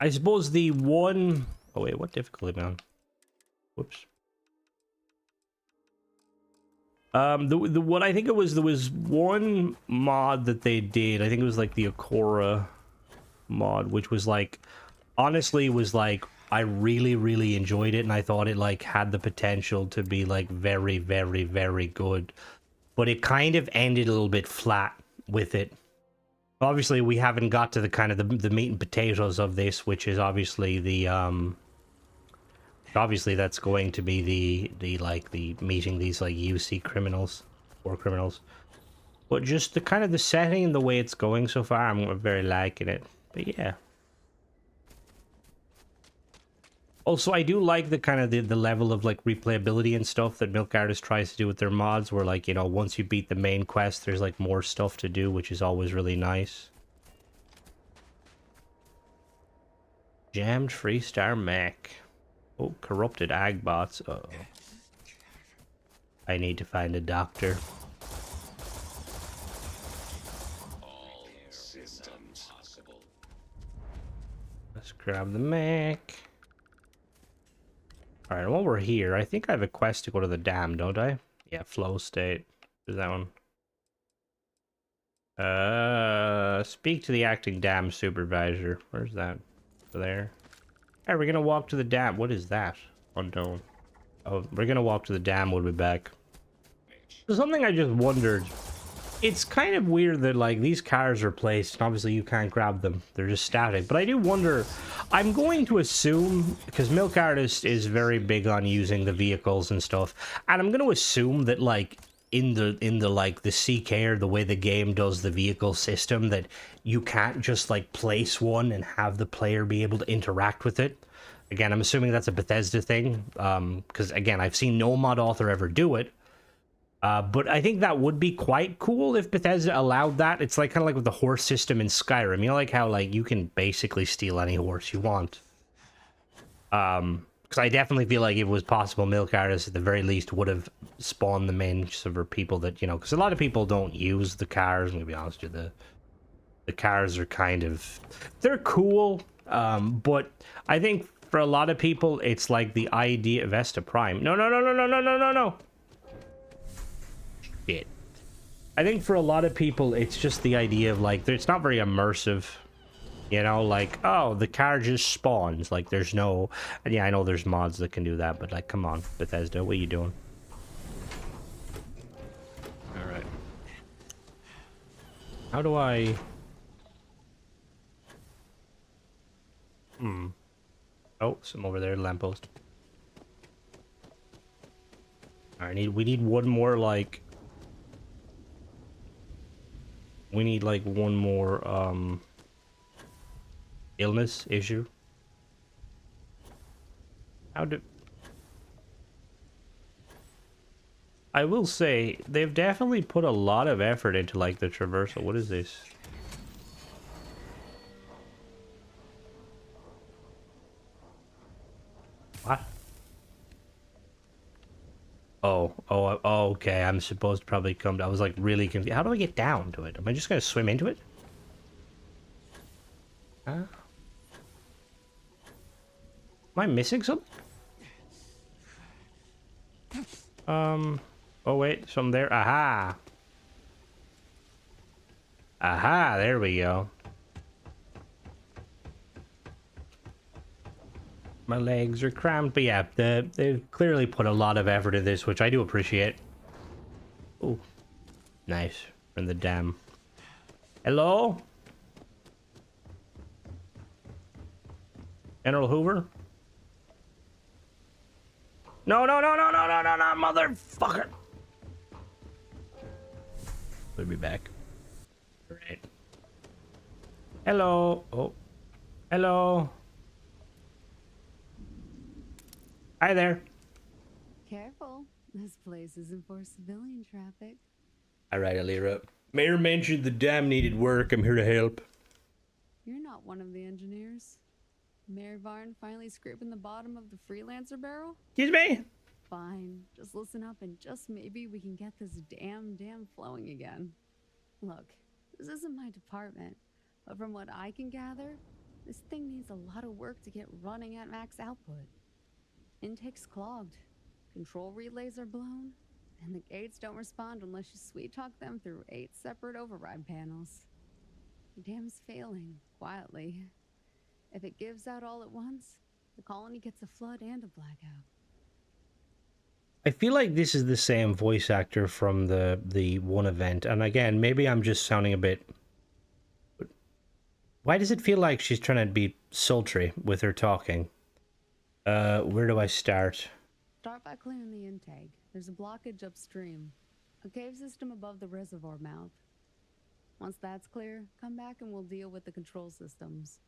I suppose the one... Oh wait, what difficulty am I on? Whoops. The what I think it was, there was one mod that they did, I think it was like the Akora mod, which was like, honestly was like, I really enjoyed it, and I thought it like had the potential to be like very good. But it kind of ended a little bit flat with it. Obviously, we haven't got to the kind of the meat and potatoes of this, which is obviously the obviously that's going to be the meeting these like UC criminals or criminals. But just the kind of the setting and the way it's going so far, I'm very liking it. But yeah. Also, I do like the kind of the level of like replayability and stuff that Milk Artist tries to do with their mods, where like, you know, once you beat the main quest, there's like more stuff to do, which is always really nice. Jammed Freestar Mech. Oh, corrupted Agbots. Uh-oh. I need to find a doctor. All systems possible. Let's grab the mech. Alright, while we're here, I think I have a quest to go to the dam, don't I? Yeah, flow state. Is that one? Speak to the acting dam supervisor. Where's that? Over there. Alright, we're gonna walk to the dam. What is that? Unknown. Oh, we're gonna walk to the dam. We'll be back. So something I just wondered. It's kind of weird that, like, these cars are placed, and obviously you can't grab them. They're just static. But I do wonder, I'm going to assume, because Milk Artist is very big on using the vehicles and stuff, and I'm going to assume that, like, in the like, the CK or the way the game does the vehicle system, that you can't just, like, place one and have the player be able to interact with it. Again, I'm assuming that's a Bethesda thing, because, again, I've seen no mod author ever do it. But I think that would be quite cool if Bethesda allowed that. It's like kind of like with the horse system in Skyrim. You know, like how like you can basically steal any horse you want. Because I definitely feel like if it was possible, Milk Artist at the very least would have spawned the main for people that, you know, because a lot of people don't use the cars. I'm gonna be honest with you, the cars are kind of, they're cool, but I think for a lot of people it's like the idea of Vesta Prime. No. Shit. I think for a lot of people, it's just the idea of, like, it's not very immersive. You know, like, oh, the car just spawns. Like, there's no... And yeah, I know there's mods that can do that, but, like, come on, Bethesda, what are you doing? Alright. How do I... Oh, some over there, lamppost. Alright, we need one more, like... We need, like, one more, illness issue. How do... I will say, they've definitely put a lot of effort into, like, the traversal. What is this? What? Oh, okay. I'm supposed to probably come... I was, like, really confused. How do I get down to it? Am I just gonna swim into it? Huh? Am I missing something? Oh, wait. Something there. Aha! Aha, there we go. My legs are cramped, but yeah, they've clearly put a lot of effort into this, which I do appreciate. Oh, nice. From the dam. Hello? General Hoover? No, no, no, no, no, no, no, no, motherfucker. We'll be back. All right. Hello. Oh. Hello. Hi there. Careful. This place isn't for civilian traffic. All right, Alira. Mayor mentioned the dam needed work. I'm here to help. You're not one of the engineers. Mayor Varn finally scraping the bottom of the freelancer barrel? Excuse me? Fine. Just listen up and just maybe we can get this dam flowing again. Look, this isn't my department, but from what I can gather, this thing needs a lot of work to get running at max output. Intake's clogged, control relays are blown, and the gates don't respond unless you sweet talk them through 8 separate override panels. The dam's failing, quietly. If it gives out all at once, the colony gets a flood and a blackout. I feel like this is the same voice actor from the one event, and again, maybe I'm just sounding a bit... Why does it feel like she's trying to be sultry with her talking? Where do I start? Start by clearing the intake. There's a blockage upstream. A cave system above the reservoir mouth. Once that's clear, come back and we'll deal with the control systems.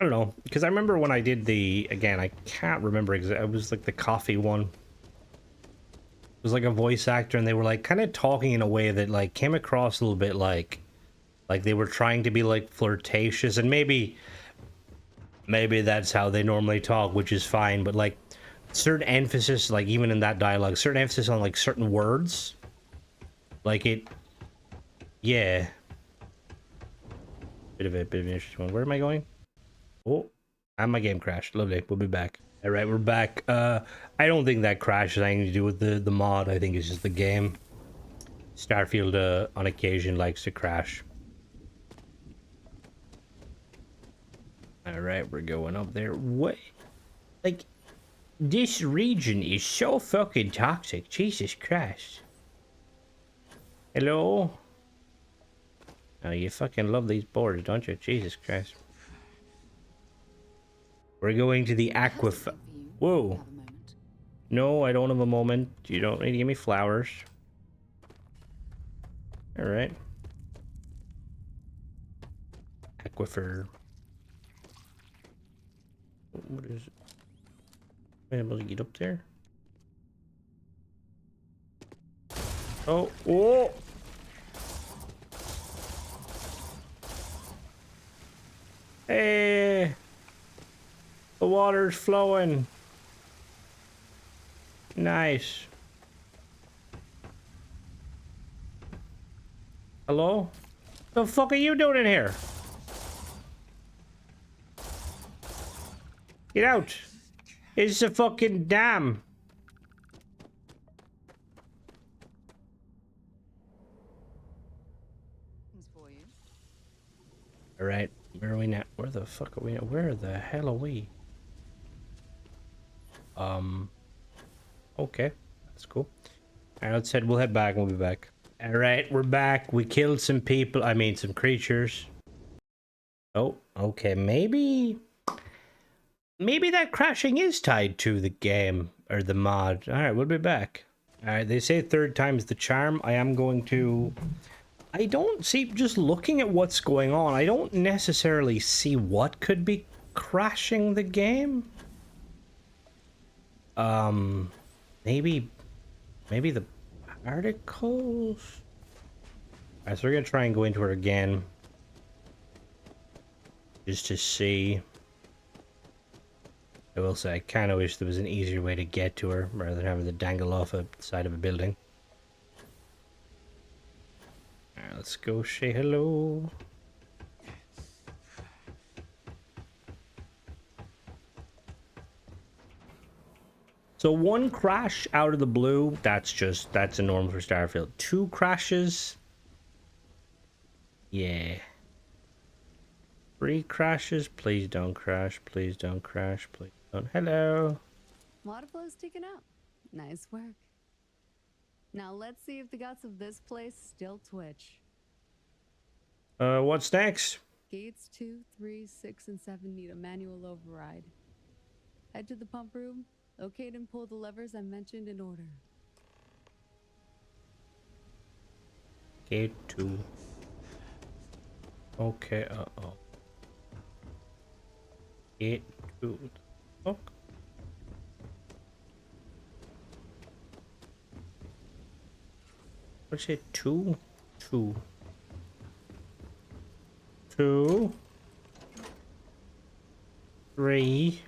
I don't know, because I remember when I did the... Again, I can't remember exactly. It was like the coffee one. It was like a voice actor, and they were like kind of talking in a way that like came across a little bit like they were trying to be like flirtatious, and maybe that's how they normally talk, which is fine, but like certain emphasis, like even in that dialogue, certain emphasis on like certain words, like it, yeah, bit of an interesting one. Where am I going? Oh, and my game crashed. Lovely. We'll be back. All right, we're back. I don't think that crash has anything to do with the mod. I think it's just the game. Starfield on occasion likes to crash. All right, we're going up there. What? Like, this region is so fucking toxic. Jesus Christ. Hello? Oh, you fucking love these boards, don't you? Jesus Christ. We're going to the aquifer. Whoa. No, I don't have a moment. You don't need to give me flowers. All right. Aquifer. What is it? Am I able to get up there? Oh, oh! Hey! The water's flowing. Nice. Hello? The fuck are you doing in here? Get out! It's a fucking dam. All right, where are we now? Where the fuck are we now? Where the hell are we? Okay, that's cool. All right, let's head. We'll head back. We'll be back. All right, we're back. We killed some people. I mean, some creatures. Oh, okay. Maybe that crashing is tied to the game or the mod. All right, we'll be back. All right, they say third time's the charm. I am going to... I don't see... Just looking at what's going on, I don't necessarily see what could be crashing the game. Maybe the particles? Alright, so we're gonna try and go into her again. Just to see. I will say, I kind of wish there was an easier way to get to her, rather than having to dangle off a side of a building. Alright, let's go say hello. So one crash out of the blue, that's a normal for Starfield. 2 crashes, Yeah. 3 crashes. Please don't crash. Please don't crash. Please don't. Hello. Water flow's ticking up. Nice work. Now let's see if the guts of this place still twitch. What's next? Gates 2, 3, 6, and 7 need a manual override. Head to the pump room, locate and pull the levers I mentioned in order. Gate 2. Okay, uh-oh. Gate 2. Oh. What's it? 2? 2. 2. 3.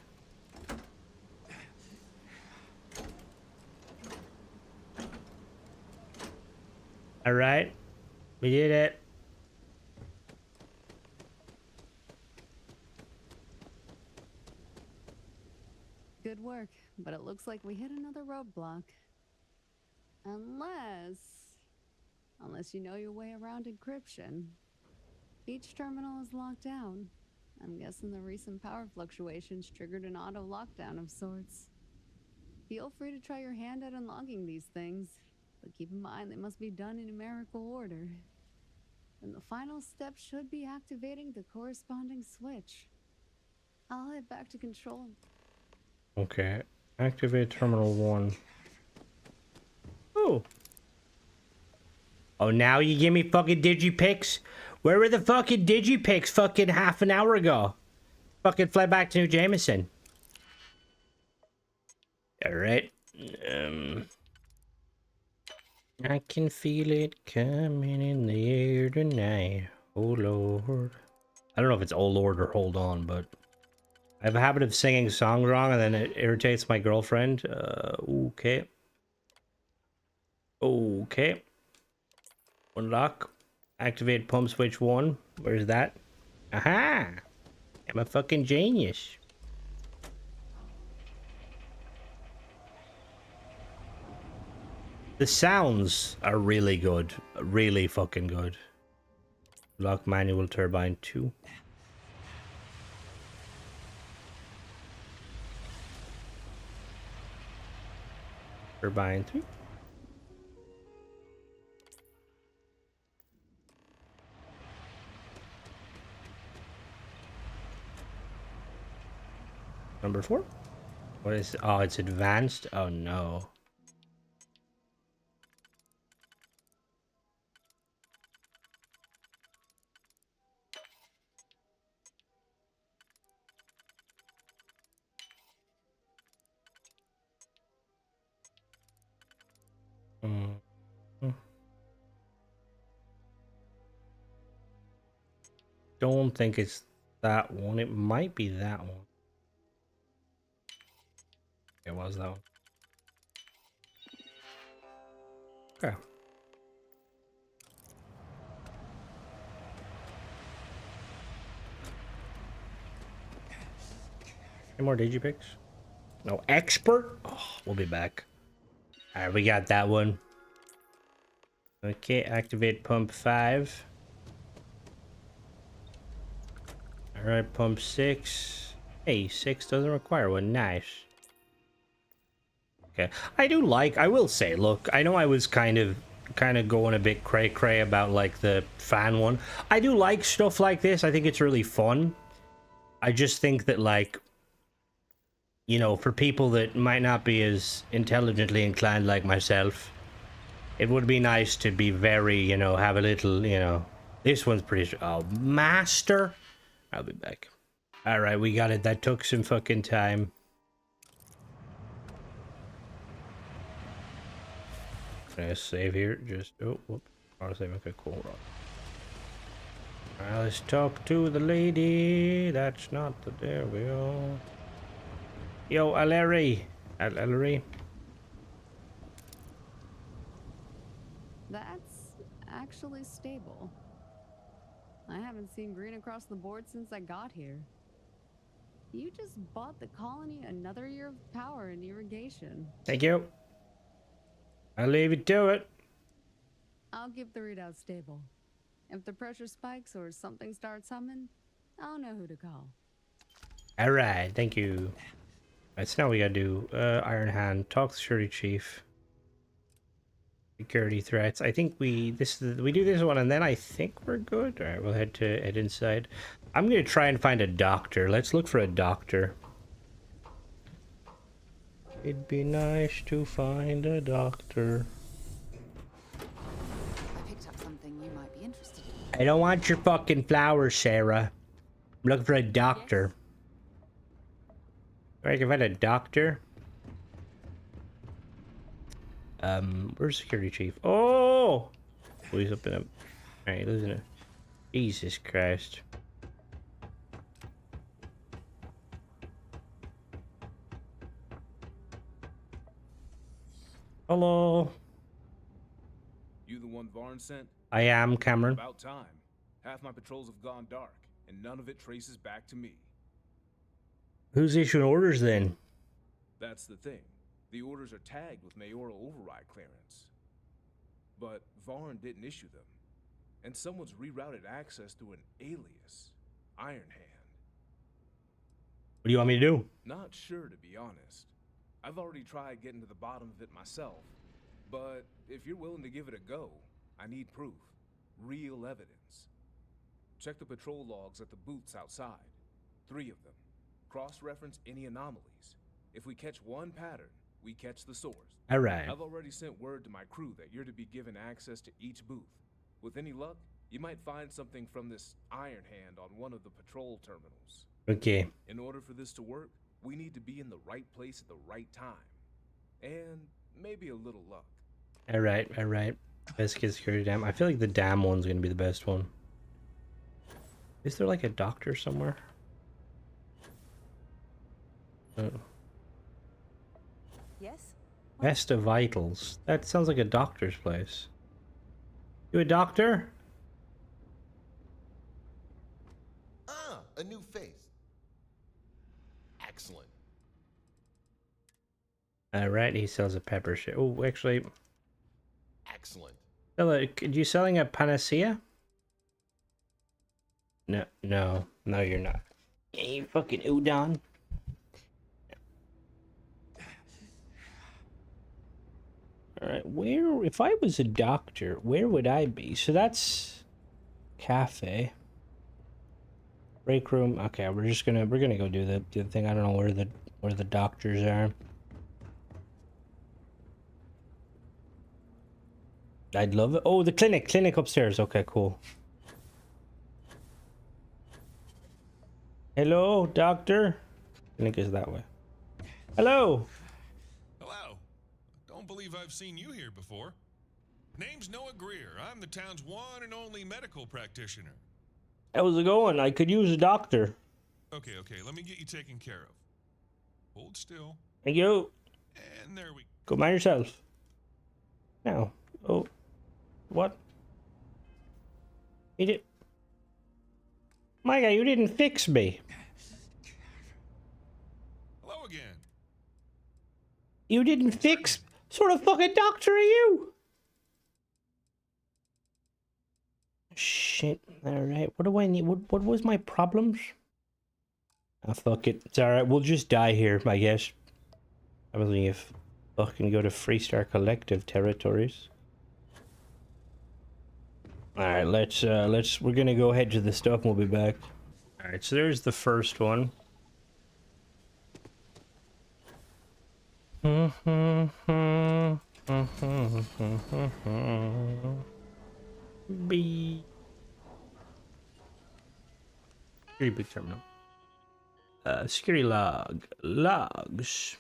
Alright. We did it. Good work, but it looks like we hit another roadblock. Unless you know your way around encryption. Each terminal is locked down. I'm guessing the recent power fluctuations triggered an auto lockdown of sorts. Feel free to try your hand at unlocking these things, but keep in mind they must be done in numerical order. And the final step should be activating the corresponding switch. I'll head back to control. Okay. Activate terminal 1. Oh. Oh, now you give me fucking digipics? Where were the fucking digipics fucking half an hour ago? Fucking fly back to New Jameson. Alright. I can feel it coming in the air tonight. Oh Lord. I don't know if it's oh Lord or hold on, but I have a habit of singing songs wrong and then it irritates my girlfriend. Okay. Okay. Unlock. Activate pump switch 1. Where's that? Aha! I'm a fucking genius. The sounds are really good. Really fucking good. Lock manual turbine 2. Turbine 3. Number 4. What is... Oh, it's advanced? Oh, no. Don't think it's that one. It might be that one. It was that one. Okay. Any more digipicks? No, expert? Oh, we'll be back. Alright, we got that one. Okay, activate pump 5. Alright, pump 6. Hey, 6 doesn't require one. Nice. Okay. I will say, look, I know I was kind of going a bit cray-cray about, like, the fan one. I do like stuff like this. I think it's really fun. I just think that, like, you know, for people that might not be as intelligently inclined like myself, it would be nice to be very, you know, have a little, you know, this one's pretty... Oh, master? I'll be back. Alright, we got it. That took some fucking time. Can I save here? Just... Oh, whoop. I'll save. Okay, cool. Alright, let's talk to the lady. That's not the... There we go. Yo, Aleri. Aleri. That's actually stable. I haven't seen green across the board since I got here. You just bought the colony another year of power and irrigation. Thank you. I'll leave you to it. I'll keep the readout stable. If the pressure spikes or something starts humming, I'll know who to call. All right, thank you. Alright, so now we gotta do Ironhand, talk to security chief, security threats. I think we do this one and then I think we're good. All right, we'll head inside. I'm gonna try and find a doctor. Let's look for a doctor. It'd be nice to find a doctor. I picked up something you might be interested in. I don't want your fucking flowers, Sarah. I'm looking for a doctor. I can find a doctor. Where's security chief? Oh, he's up in a. Alright, listen to. Jesus Christ. Hello. You the one Varn sent? I am Cameron. About time. Half my patrols have gone dark, and none of it traces back to me. Who's issuing orders then? That's the thing. The orders are tagged with mayoral override clearance. But Varn didn't issue them. And someone's rerouted access through an alias, Ironhand. What do you want me to do? Not sure, to be honest. I've already tried getting to the bottom of it myself. But if you're willing to give it a go, I need proof. Real evidence. Check the patrol logs at the booths outside. 3 of them. Cross-reference any anomalies. If we catch one pattern, we catch the source. All right. I've already sent word to my crew that you're to be given access to each booth. With any luck, you might find something from this Ironhand on one of the patrol terminals. Okay. In order for this to work, we need to be in the right place at the right time. And maybe a little luck. All right. Best get security dam. I feel like the dam one's gonna be the best one. Is there like a doctor somewhere? Oh. Yes? Vesta Vitals. That sounds like a doctor's place. You a doctor? Ah, a new face. Excellent. Alright, he sells a pepper shit. Oh, actually. Excellent. Hello, could you selling a panacea? No, you're not. Yeah, you fucking udon. Alright, if I was a doctor, where would I be? So that's cafe. Break room. Okay, we're gonna go do the thing. I don't know where the doctors are. I'd love it. Oh, the clinic upstairs. Okay, cool. Hello, doctor. Clinic is that way. Hello. Hello. Don't believe I've seen you here before. Name's Noah Greer. I'm the town's one and only medical practitioner. How's it going? I could use a doctor. Okay, let me get you taken care of. Hold still. Thank you. And there we go. Mind yourself. Now. Oh. What? He did. My God, you didn't fix me. Hello again. You didn't fix. Sort of fucking doctor are you? Shit. Alright, what do I need? What was my problems? Ah, fuck it. It's alright, we'll just die here, I guess. I was thinking if fucking go to Freestar Collective territories. Alright, we're gonna go head to the stuff and we'll be back. Alright, so there's the first one. B. Security big terminal. Security logs.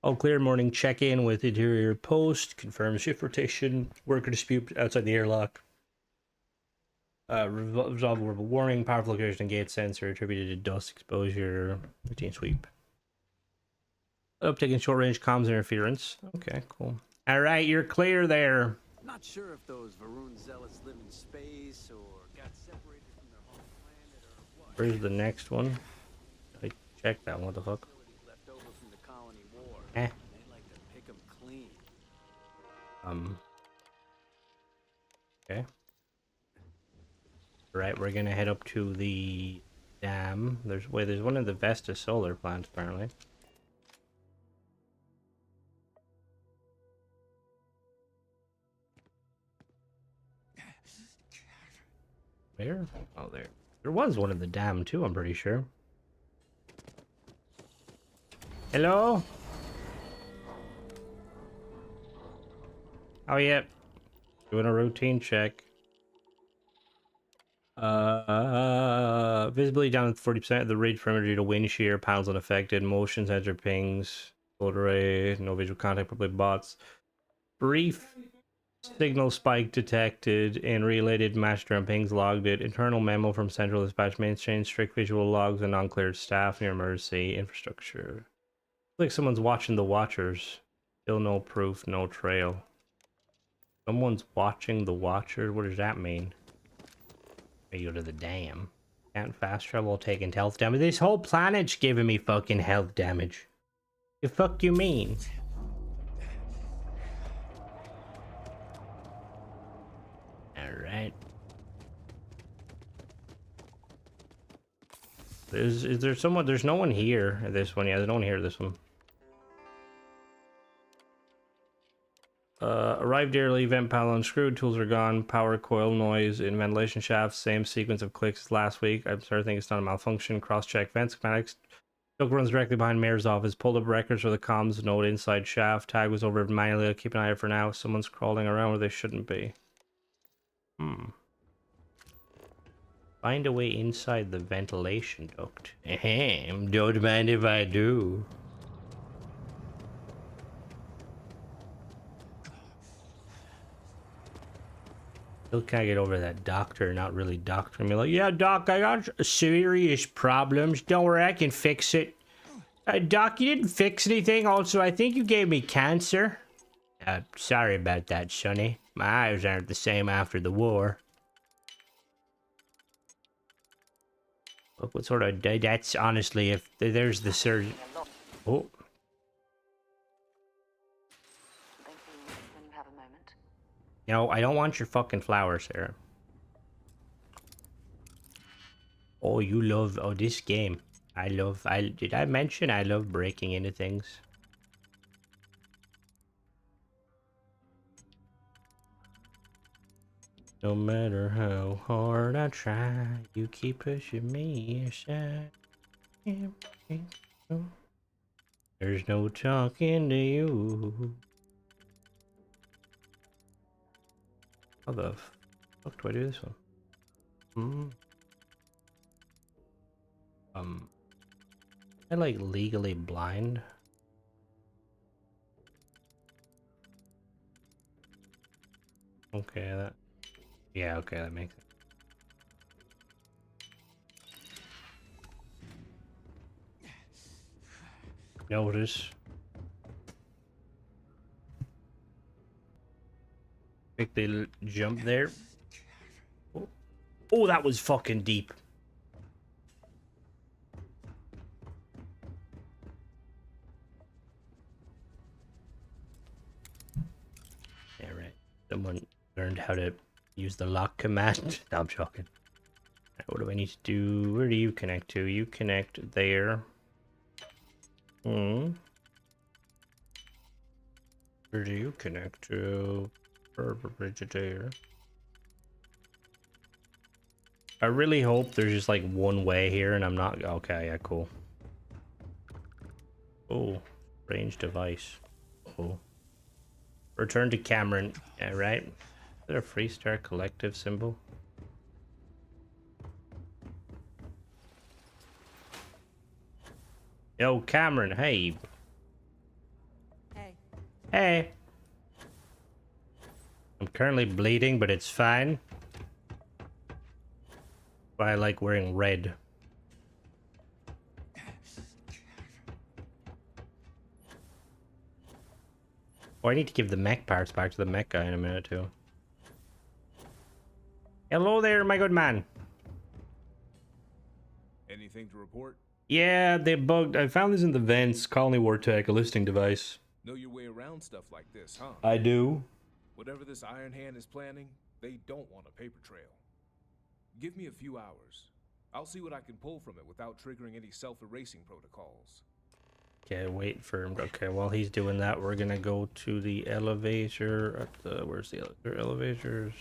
All clear. Morning check-in with interior post. Confirm shift rotation. Worker dispute outside the airlock. Resolve verbal warning. Powerful location and gate sensor attributed to dust exposure. Routine sweep. Taking short range comms interference. Okay, cool. All right, you're clear there. Not sure if those Varun zealots live in space or got separated from their home planet or what. Where's the next one? I checked that one. What the fuck? Left over from the Colony War. Eh. They like to pick them clean. Okay. Right, we're gonna head up to the dam. There's one of the Vesta solar plants apparently. Where? Oh, there. There was one in the dam too, I'm pretty sure. Hello? Oh, yeah. Doing a routine check. Visibility down 40%. The read perimeter due to wind shear. Panels unaffected. Motion sensor pings. Float array. No visual contact. Probably bots. Brief signal spike detected and related master and pings logged it. Internal memo from central dispatch maintain strict visual logs and uncleared staff near emergency infrastructure. Looks like someone's watching the watchers. Still no proof, no trail. Someone's watching the watchers? What does that mean? I go to the dam. Can't fast travel taking health damage. This whole planet's giving me fucking health damage. The fuck you mean? Alright. Is there someone? There's no one here at this one. Yeah, there's no one here at this one. Arrived early, vent panel unscrewed, tools are gone, power coil noise in ventilation shaft, same sequence of clicks as last week. I'm starting to think it's not a malfunction. Cross-check vent schematics. Took runs directly behind Mayor's office, pulled up records for the comms node inside shaft. Tag was over manually. I'll keep an eye out for now. Someone's crawling around where they shouldn't be. Find a way inside the ventilation duct. Ahem, don't mind if I do. Still can't get over that doctor not really doctoring me. Like, yeah, doc, I got serious problems. Don't worry, I can fix it. Doc, you didn't fix anything. Also, I think you gave me cancer. Sorry about that, Sonny. My eyes aren't the same after the war. Look what sort of... That's honestly, if there's the surgeon... Oh. No, I don't want your fucking flowers, Sarah. Oh, you love... Oh, this game. Did I mention I love breaking into things? No matter how hard I try, you keep pushing me aside. There's no talking to you. How the fuck do I do this one? Am I like legally blind? Okay, that... Yeah, okay, that makes sense. Notice. Quickly jump there. Oh, that was fucking deep. Yeah, right. Someone learned how to use the lock command. No, I'm joking. Right, what do I need to do? Where do you connect to? You connect there. Where do you connect to? There. I really hope there's just like one way here and I'm not... Okay, yeah, cool. Oh, range device. Oh. Return to Cameron. Yeah, right. Is that a Freestar Collective symbol? Yo, Cameron, hey. Hey. Hey. I'm currently bleeding, but it's fine. But I like wearing red. Oh, I need to give the mech parts back to the mech guy in a minute, too. Hello there, my good man. Anything to report? Yeah, they bugged. I found this in the vents. Colony War Tech, a listing device. Know your way around stuff like this, huh? I do. Whatever this Ironhand is planning, they don't want a paper trail. Give me a few hours. I'll see what I can pull from it without triggering any self-erasing protocols. Okay, wait for him. Okay, while he's doing that, we're gonna go to the elevator. At the, where's the elevators?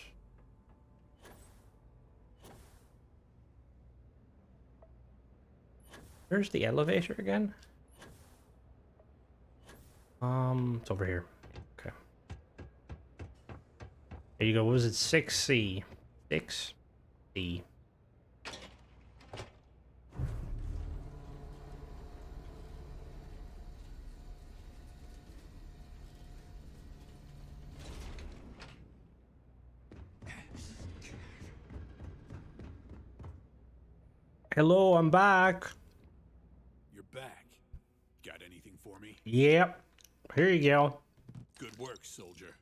Where's the elevator again? It's over here. Okay. There you go. What was it? 6C. 6C. Hello, I'm back. You're back. Got anything for me? Yep. Here you go. Good work, soldier.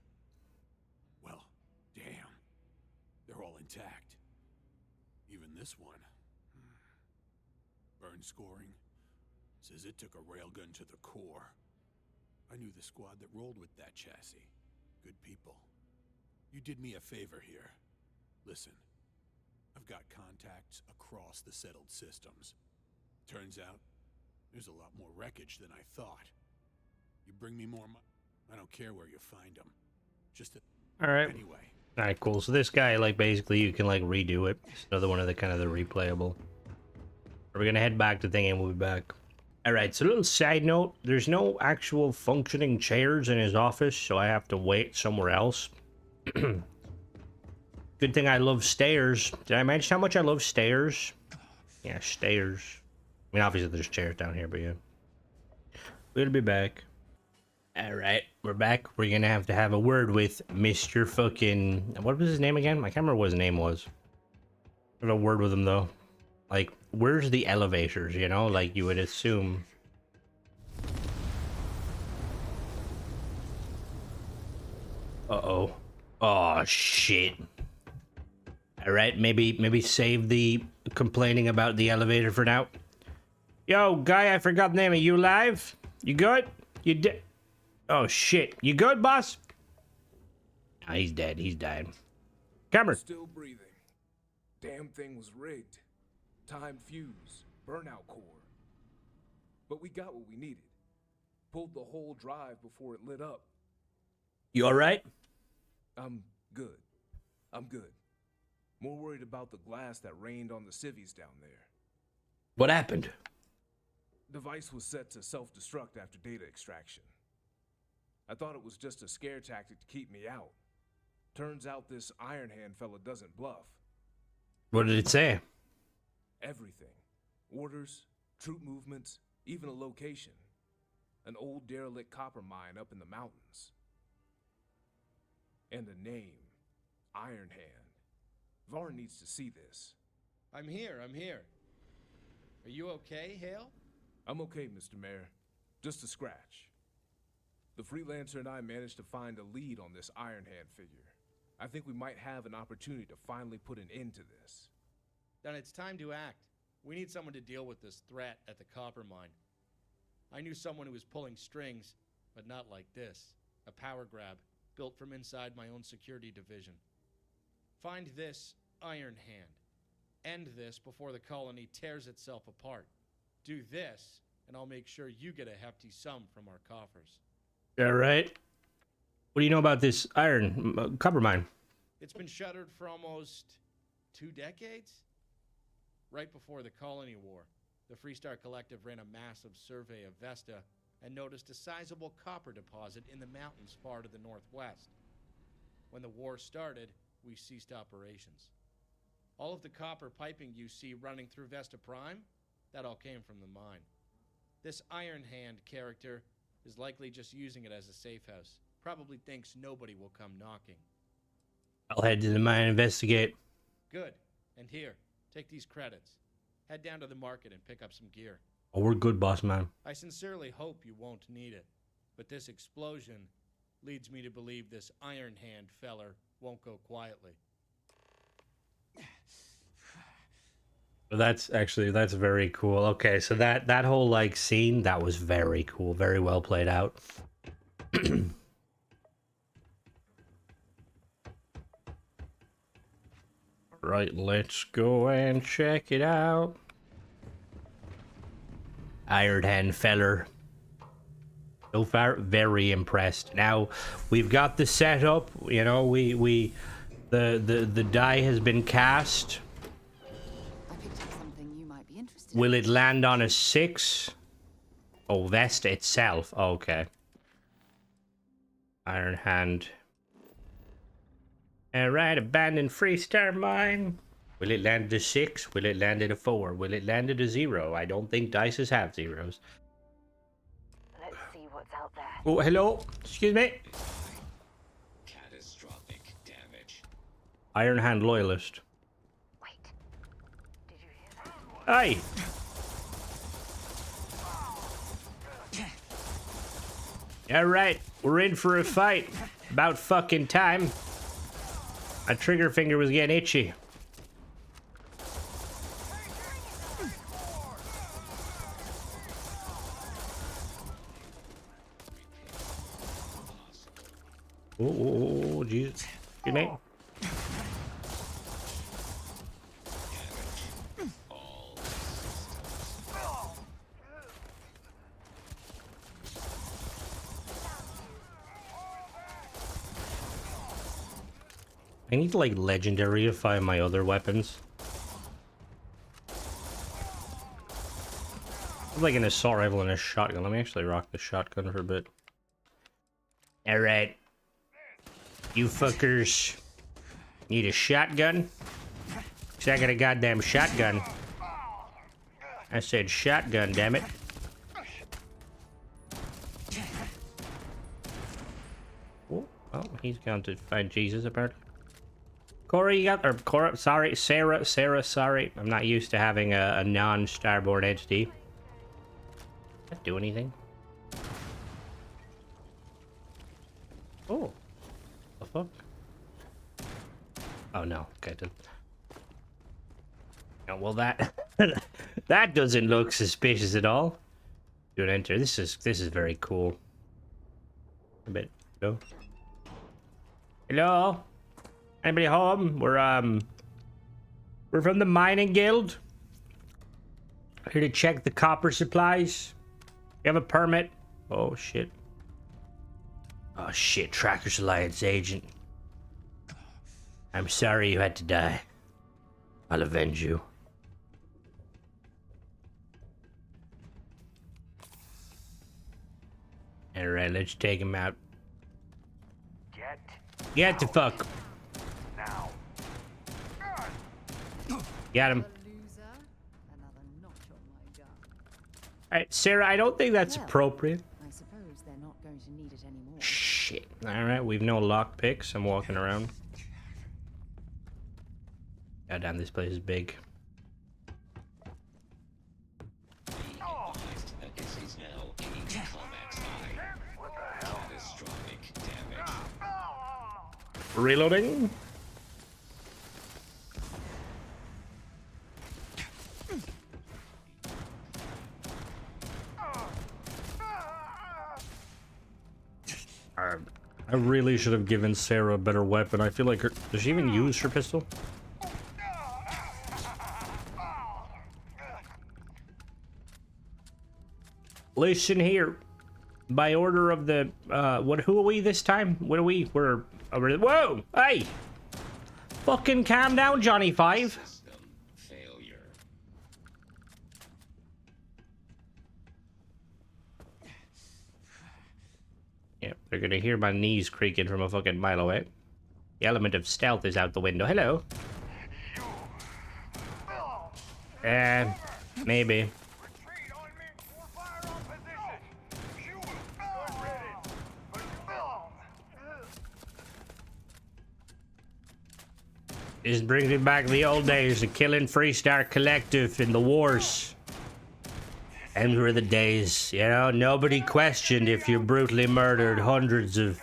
Well, damn. They're all intact. Even this one. Burn scoring. Says it took a railgun to the core. I knew the squad that rolled with that chassis. Good people. You did me a favor here. Listen. I've got contacts across the settled systems. Turns out, there's a lot more wreckage than I thought. You bring me more I don't care where you find them. Just All right. Anyway. All right, cool. So this guy, like, basically you can, like, redo it. It's another one of the kind of the replayable. We're gonna head back to thing and we'll be back. All right, so a little side note. There's no actual functioning chairs in his office, so I have to wait somewhere else. Good thing I love stairs. Did I mention how much I love stairs? Yeah, stairs. I mean, obviously there's chairs down here, but yeah. We'll be back. Alright, we're back. We're gonna have to have a word with Mr. fucking... What was his name again? I can't remember what his name was. I have a word with him, though. Like, where's the elevators, you know? Like, you would assume... Uh-oh. Oh, shit. Alright, maybe save the complaining about the elevator for now. Yo, guy, I forgot the name. Are you alive? You good? You dead? Oh, shit. You good, boss? Oh, he's dead. He's dying. Cameron. Still breathing. Damn thing was rigged. Timed fuse. Burnout core. But we got what we needed. Pulled the whole drive before it lit up. You alright? I'm good. I'm good. More worried about the glass that rained on the civvies down there. What happened? Device was set to self-destruct after data extraction. I thought it was just a scare tactic to keep me out. Turns out this Ironhand fella doesn't bluff. What did it say? Everything. Orders, troop movements, even a location. An old derelict copper mine up in the mountains. And a name. Ironhand. Varn needs to see this. I'm here. Are you okay, Hale? I'm okay, Mr. Mayor. Just a scratch. The freelancer and I managed to find a lead on this Ironhand figure. I think we might have an opportunity to finally put an end to this. Then it's time to act. We need someone to deal with this threat at the copper mine. I knew someone who was pulling strings, but not like this. A power grab, built from inside my own security division. Find this Ironhand. End this before the colony tears itself apart. Do this, and I'll make sure you get a hefty sum from our coffers. All right. What do you know about this copper mine? It's been shuttered for almost 2 decades? Right before the Colony War, the Freestar Collective ran a massive survey of Vesta and noticed a sizable copper deposit in the mountains far to the northwest. When the war started, we ceased operations. All of the copper piping you see running through Vesta Prime, that all came from the mine. This Ironhand character is likely just using it as a safe house. Probably thinks nobody will come knocking. I'll head to the mine and investigate. Good. And here, take these credits. Head down to the market and pick up some gear. Oh, we're good, boss man. I sincerely hope you won't need it, but this explosion leads me to believe this Ironhand feller won't go quietly. That's very cool. Okay, so that whole like scene, that was very cool, very well played out. Right, let's go and check it out. Ironhand feller. So far, very impressed. Now, we've got the setup. You know, the die has been cast. I picked up something you might be interested Will it land on a 6? Oh, Vesta itself. Okay. Ironhand. Alright, abandoned Freestar mine. Will it land at a 6? Will it land at a 4? Will it land at a 0? I don't think dices have zeros. Let's see what's out there. Oh, hello. Excuse me. Catastrophic damage. Ironhand loyalist. Wait. Did you hear that? Hey. Alright, we're in for a fight. About fucking time. My trigger finger was getting itchy. Oh, Jesus. Excuse me. I need to, like, legendaryify my other weapons. I'm like an assault rifle and a shotgun. Let me actually rock the shotgun for a bit. Alright. You fuckers need a shotgun? 'Cause I got a goddamn shotgun. I said shotgun, damn it. Oh, well, he's gone to find Jesus, apparently. Corey, you got, or Cora, sorry, Sarah, sorry. I'm not used to having a non-starborn entity. Does that do anything? Oh. The fuck? Oh no, okay, did. Oh, well that, that doesn't look suspicious at all. Do an enter. This is very cool. A bit, no? Hello? Anybody home? We're from the mining guild. Here to check the copper supplies. You have a permit? Oh shit. Oh shit, Trackers Alliance agent. I'm sorry you had to die. I'll avenge you. Alright, let's take him out. Get the fuck. Now. Got him. Alright, Sarah, I don't think that's appropriate. I suppose they're not going to need it anymore. Shit. Alright, we've no lockpicks. I'm walking around. God damn, this place is big. Reloading. I really should have given Sarah a better weapon. I feel like her... Does she even use her pistol? Listen here. By order of the... who are we this time? What are we? We're... Whoa! Hey! Fucking calm down, Johnny Five. Yep, they're gonna hear my knees creaking from a fucking mile away. The element of stealth is out the window. Hello. Maybe. This brings me back to the old days of killing Freestar Collective in the wars. And were the days, you know, nobody questioned if you brutally murdered hundreds of,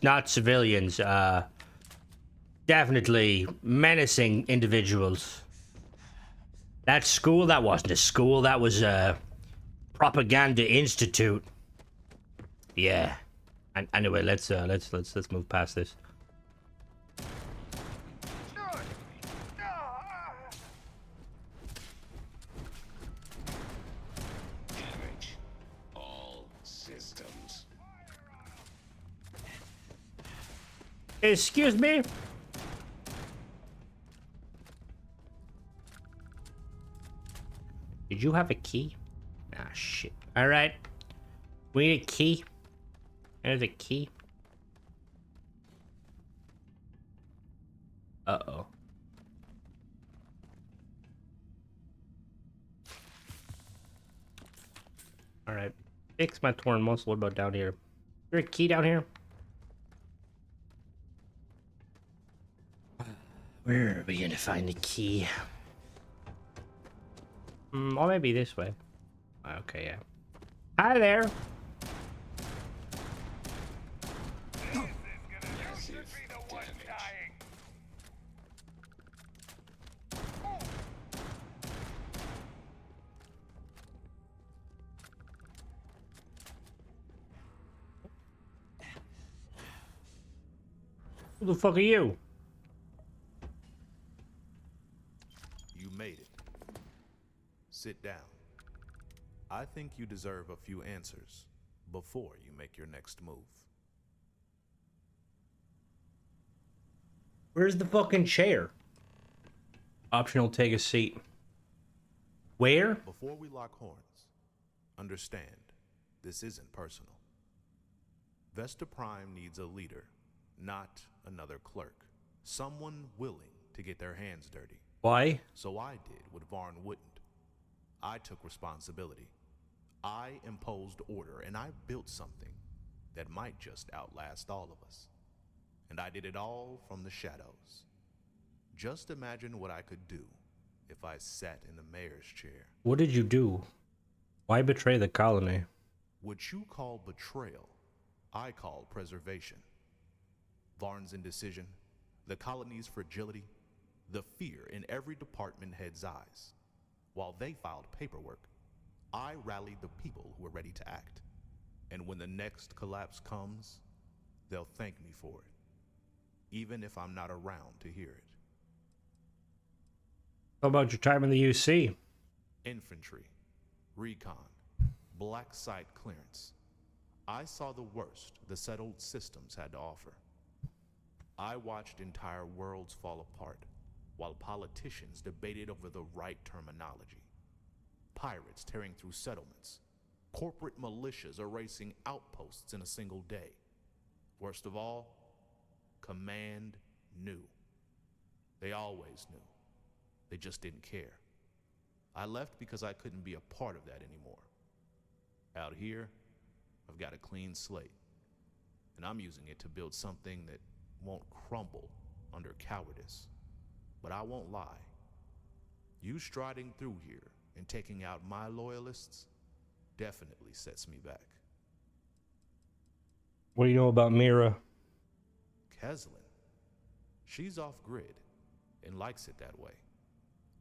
not civilians, definitely menacing individuals. That school, that wasn't a school, that was a propaganda institute. Yeah. And anyway, let's move past this. Excuse me? Did you have a key? Ah, shit. Alright. We need a key. There's a key. Uh-oh. Alright. Fix my torn muscle. What about down here? Is there a key down here? Where are we gonna find the key? Or maybe this way. Okay, yeah. Hi there. Who the fuck are you? You made it. Sit down. I think you deserve a few answers before you make your next move. Where's the fucking chair? Optional, take a seat. Where? Before we lock horns, understand, this isn't personal. Vesta Prime needs a leader, not another clerk. Someone willing to get their hands dirty. Why? So I did what Varn wouldn't. I took responsibility. I imposed order, and I built something that might just outlast all of us. And I did it all from the shadows. Just imagine what I could do if I sat in the mayor's chair. What did you do? Why betray the colony? What you call betrayal, I call preservation. Varn's indecision, the colony's fragility, the fear in every department head's eyes. While they filed paperwork, I rallied the people who were ready to act. And when the next collapse comes, they'll thank me for it, even if I'm not around to hear it. How about your time in the UC? Infantry, recon, black site clearance. I saw the worst the settled systems had to offer. I watched entire worlds fall apart while politicians debated over the right terminology. Pirates tearing through settlements, corporate militias erasing outposts in a single day. Worst of all, Command knew. They always knew. They just didn't care. I left because I couldn't be a part of that anymore. Out here, I've got a clean slate, and I'm using it to build something that won't crumble under cowardice. But I won't lie. You striding through here and taking out my loyalists definitely sets me back. What do you know about Mira? Keslin. She's off-grid and likes it that way.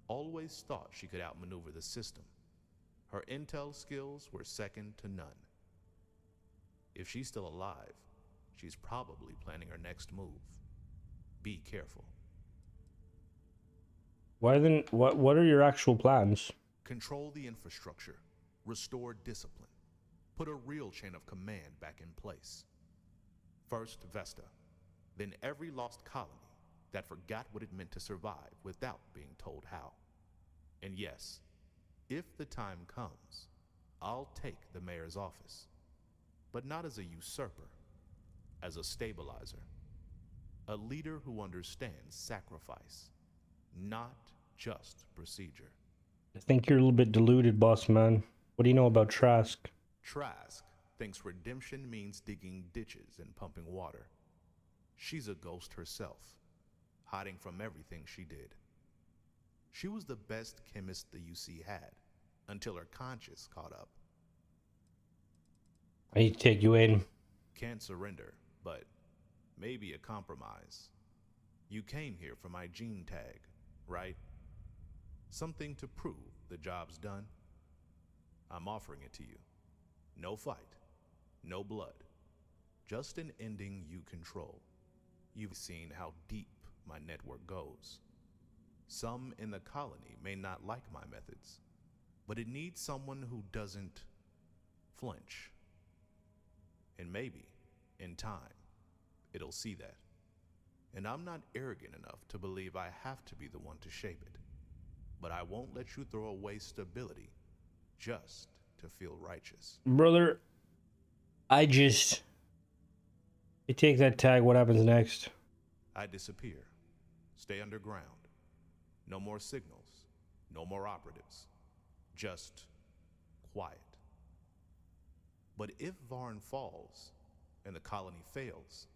Always thought she could outmaneuver the system. Her intel skills were second to none. If she's still alive, she's probably planning her next move. Be careful. Why then? What are your actual plans? Control the infrastructure, restore discipline, put a real chain of command back in place. First Vesta, then every lost colony that forgot what it meant to survive without being told how. And yes, if the time comes, I'll take the mayor's office, but not as a usurper, as a stabilizer, a leader who understands sacrifice, not just procedure. I think you're a little bit deluded, boss man. What do you know about Trask? Trask thinks redemption means digging ditches and pumping water. She's a ghost herself, hiding from everything she did. She was the best chemist the UC had, until her conscience caught up. I need to take you in. Can't surrender, but maybe a compromise. You came here for my gene tag, right? Something to prove the job's done. I'm offering it to you. No fight, no blood, just an ending you control. You've seen how deep my network goes. Some in the colony may not like my methods, but it needs someone who doesn't flinch. And maybe, in time, it'll see that. and I'm not arrogant enough to believe I have to be the one to shape it. But I won't let you throw away stability just to feel righteous. Brother, you take that tag, what happens next? I disappear. Stay underground. No more signals. No more operatives. Just quiet. But if Varn falls and the colony fails,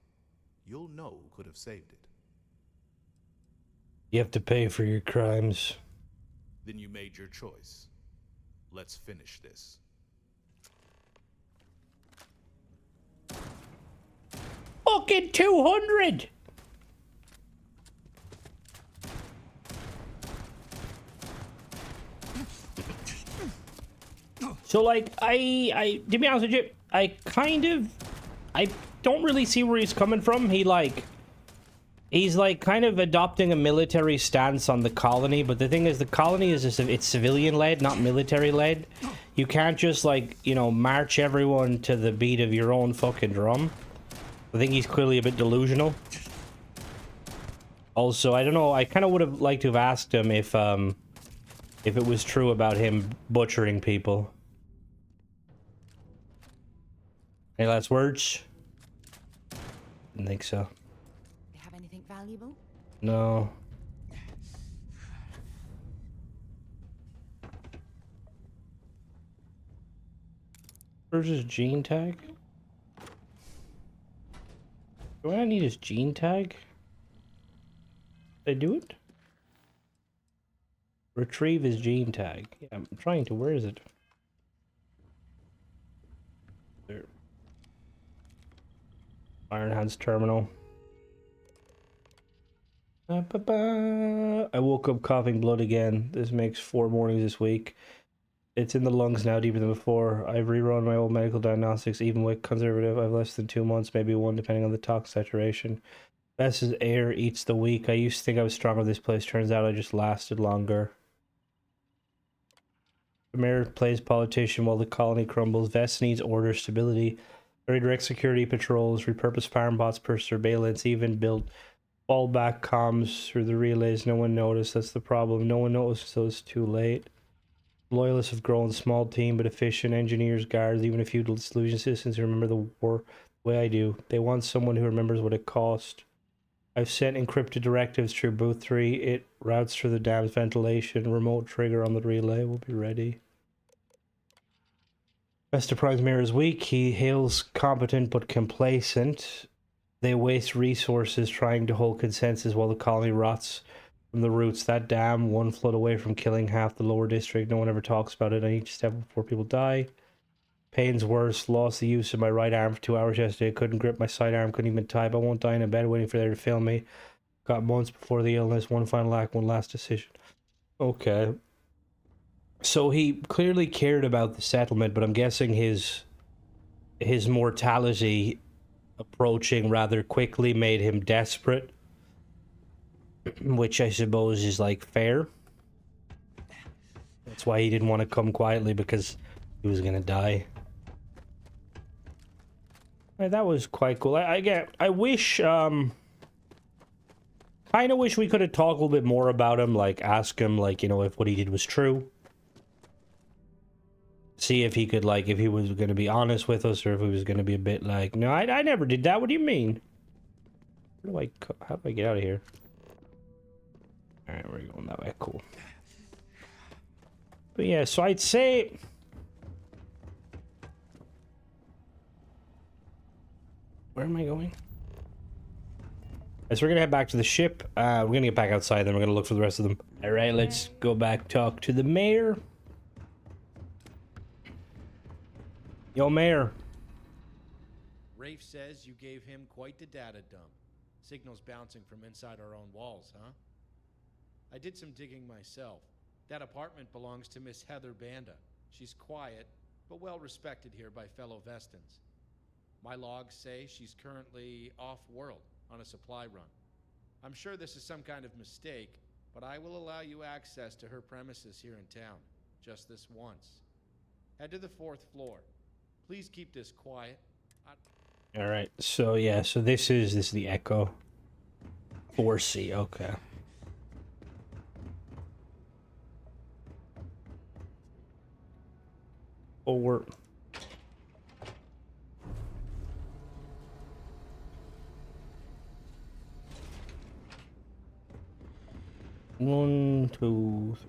you'll know who could have saved it. You have to pay for your crimes. Then you made your choice. Let's finish this. Fucking 200! So, like, I, to be honest with you, I don't really see where he's coming from. He's like kind of adopting a military stance on the colony, but the thing is, the colony is it's civilian-led, not military-led. You can't just, like, you know, march everyone to the beat of your own fucking drum. I think he's clearly a bit delusional. Also, I don't know, I kind of would have liked to have asked him if it was true about him butchering people. Any last words? Didn't think so. You have anything valuable? No. Where's his gene tag? Do I need his gene tag? Did I do it? Retrieve his gene tag. Yeah, I'm trying to. Where is it? There. Ironhand's terminal. I woke up coughing blood again. This makes 4 mornings this week. It's in the lungs now, deeper than before. I've rerun my old medical diagnostics, even with conservative. I've less than 2 months, maybe 1, depending on the tox saturation. Best is air eats the weak. I used to think I was stronger this place. Turns out I just lasted longer. The mayor plays politician while the colony crumbles. Vesta needs order, stability. Very direct security patrols, repurposed farm bots per surveillance, even built fallback comms through the relays. No one noticed. That's the problem. No one noticed until it's too late. Loyalists have grown, small team but efficient. Engineers, guards, even a few solution citizens who remember the war the way I do. They want someone who remembers what it cost. I've sent encrypted directives through booth 3. It routes through the dam's ventilation. Remote trigger on the relay will be ready. Vesta Prime's mayor is weak. He hails competent but complacent. They waste resources trying to hold consensus while the colony rots from the roots. That dam, 1 flood away from killing half the lower district. No one ever talks about it on each step before people die. Pain's worse. Lost the use of my right arm for 2 hours yesterday. Couldn't grip my sidearm. Couldn't even type. I won't die in a bed waiting for them to film me. Got months before the illness. One final act, one last decision. Okay. So he clearly cared about the settlement, but I'm guessing his mortality approaching rather quickly made him desperate, which I suppose is like fair. That's why he didn't want to come quietly, because he was gonna die. Right, that was quite cool. I wish kind of wish we could have talked a little bit more about him, like ask him, like, you know, if what he did was true. See if he could, like, if he was going to be honest with us, or if he was going to be a bit like, no, I never did that. What do you mean? How do I get out of here? Alright, we're going that way. Cool. But yeah, so I'd say... Where am I going? So we're going to head back to the ship. We're going to get back outside, then we're going to look for the rest of them. Alright, let's go back, talk to the mayor. Yo, Mayor. Rafe says you gave him quite the data dump. Signals bouncing from inside our own walls, huh? I did some digging myself. That apartment belongs to Miss Heather Banda. She's quiet, but well respected here by fellow Vestans. My logs say she's currently off-world on a supply run. I'm sure this is some kind of mistake, but I will allow you access to her premises here in town, just this once. Head to the 4th floor. Please keep this quiet. All right. So yeah. So this is the Echo. 4C, okay. Or one, two, three.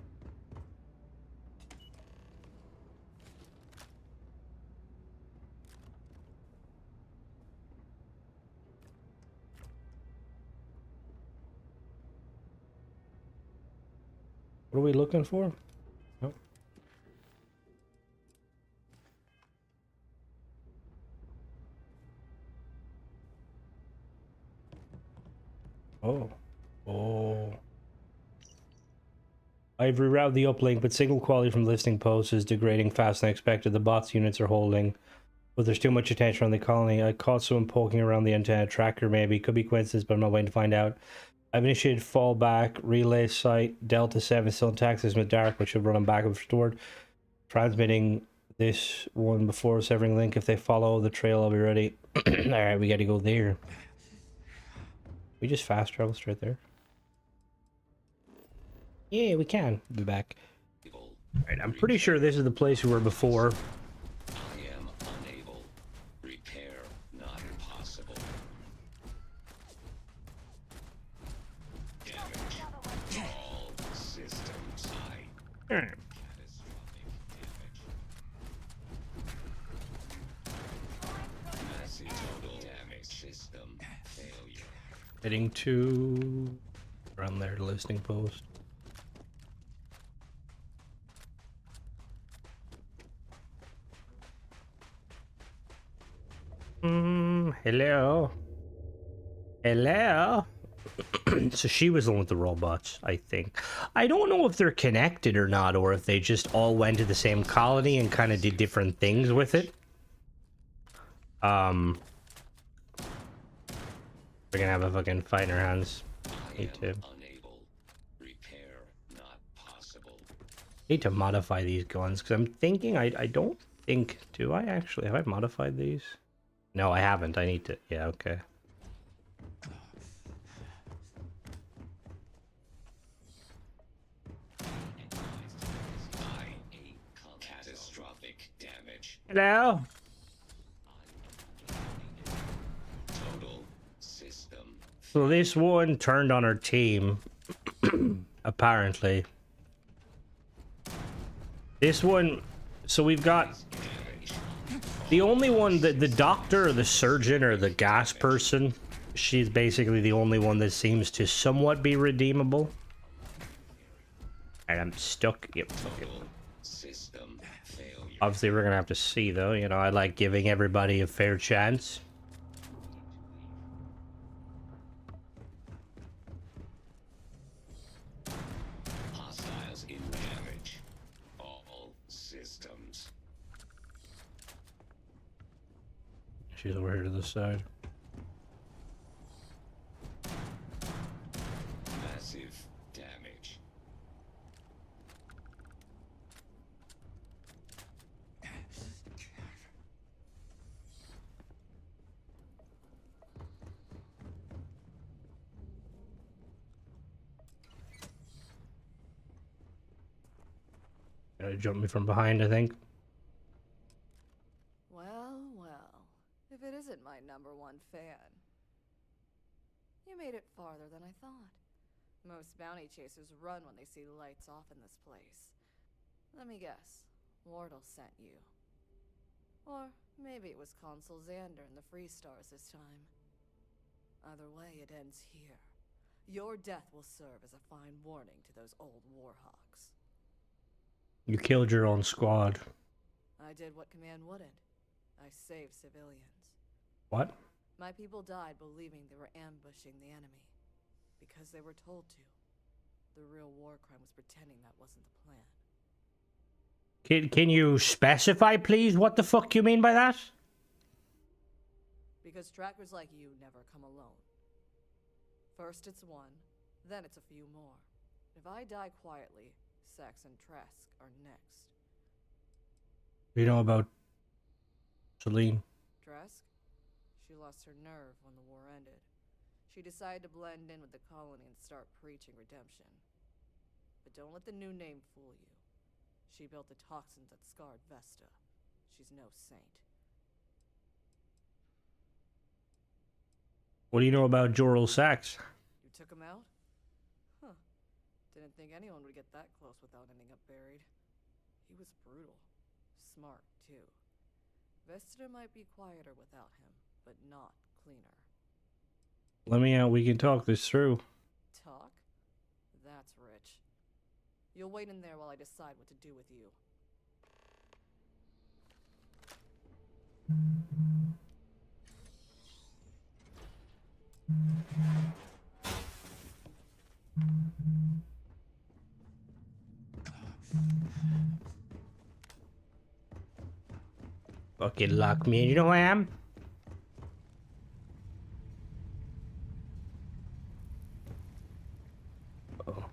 What are we looking for? Oh. Oh. Oh. I've rerouted the uplink, but signal quality from listing posts is degrading faster than expected. The bots units are holding, but there's too much attention on the colony. I caught someone poking around the antenna tracker, maybe. Could be coincidence, but I'm not waiting to find out. I've initiated fallback, relay site, Delta 7 still intact as dark, which should run on backup restored. Transmitting this one before severing link. If they follow the trail, I'll be ready. Alright, we gotta go there. We just fast travel straight there. Yeah, we can. Be back. Alright, I'm pretty sure this is the place we were before. I am unable. Repair not possible. Damage. All systems high. Alright. Massive total damage. System failure. Heading to around there, listing post. Hello. Hello. So she was the one with the robots, I think. I don't know if they're connected or not, or if they just all went to the same colony and kind of did different things with it. We're gonna have a fucking fight in our hands. Me too. Need to modify these guns because I'm thinking I don't think, do I actually, have I modified these? No, I haven't. I need to. Yeah, okay. Catastrophic damage. Hello. Total system. So this one turned on our team, apparently. This one, so we've got the only one that the doctor or the surgeon or the gas person, she's basically the only one that seems to somewhat be redeemable. And I'm stuck. Yep. System failure. Obviously, we're gonna have to see though. You know, I like giving everybody a fair chance. Hostiles in damage. All systems. She's over here to the side. Massive damage. Gotta jump me from behind, I think. Well, well, if it isn't my #1 fan. You made it farther than I thought. Most bounty chasers run when they see lights off in this place. Let me guess, Wardle sent you. Or maybe it was Consul Xander and the Freestars this time. Either way, it ends here. Your death will serve as a fine warning to those old warhawks. You killed your own squad. I did what command wouldn't. I saved civilians. What? My people died believing they were ambushing the enemy. Because they were told to. The real war crime was pretending that wasn't the plan. Can you specify, please, what the fuck you mean by that? Because trackers like you never come alone. First it's one, then it's a few more. If I die quietly, Sax and Trask are next. You know about Celine? Trask? She lost her nerve when the war ended. She decided to blend in with the colony and start preaching redemption. But don't let the new name fool you. She built the toxins that scarred Vesta. She's no saint. What do you know about Jorel Sachs? You took him out? Huh. Didn't think anyone would get that close without ending up buried. He was brutal. Smart, too. Vesta might be quieter without him, but not cleaner. Let me out. We can talk this through. Talk? That's rich. You'll wait in there while I decide what to do with you. Fucking lock me in. You know who I am? Oh.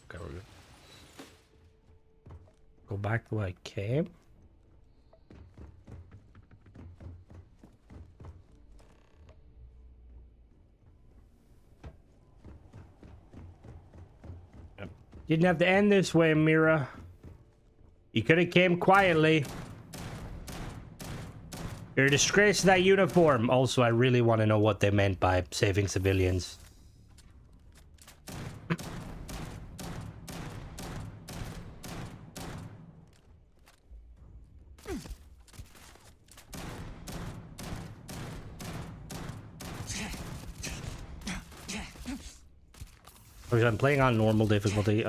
Okay, we're good. Go back the way I came. Didn't have to end this way, Mira. You could have came quietly. You're a disgrace to that uniform. Also, I really want to know what they meant by saving civilians. Because I'm playing on normal difficulty.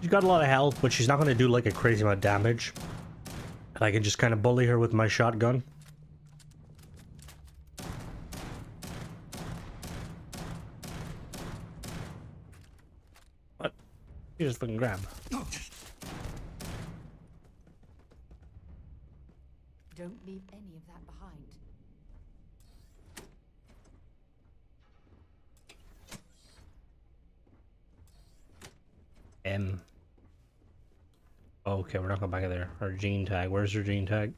She's got a lot of health, but she's not going to do like a crazy amount of damage. And I can just kind of bully her with my shotgun. What? You just fucking grab. Don't leave any of that behind. Okay, we're not going back in there. Our gene tag. Where's her gene tag?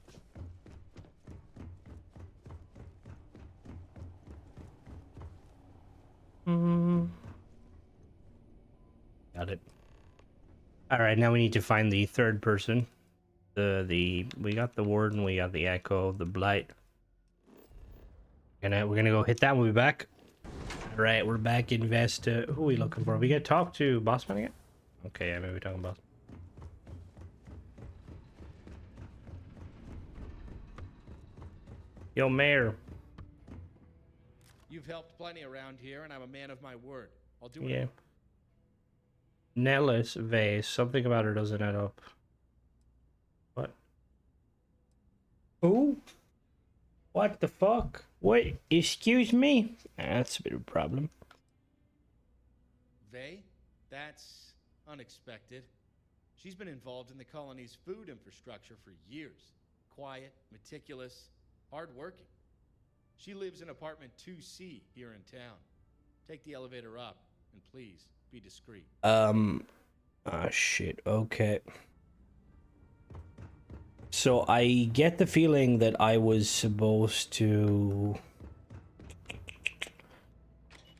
Got it. All right, now we need to find the third person. We got the warden, we got the echo, the blight. We're gonna go hit that. We'll be back. All right, we're back in Vesta. Who are we looking for? We get to talk to Bossman again? Okay, yeah, maybe we're talking about. Yo, Mayor. You've helped plenty around here, and I'm a man of my word. I'll do it. Yeah. Nellis vase. Something about her doesn't add up. What? Who? What the fuck? Wait, excuse me? That's a bit of a problem. Vey? That's unexpected. She's been involved in the colony's food infrastructure for years. Quiet, meticulous, hardworking. She lives in apartment 2C here in town. Take the elevator up, and please, be discreet. Ah, shit, okay. So I get the feeling that I was supposed to...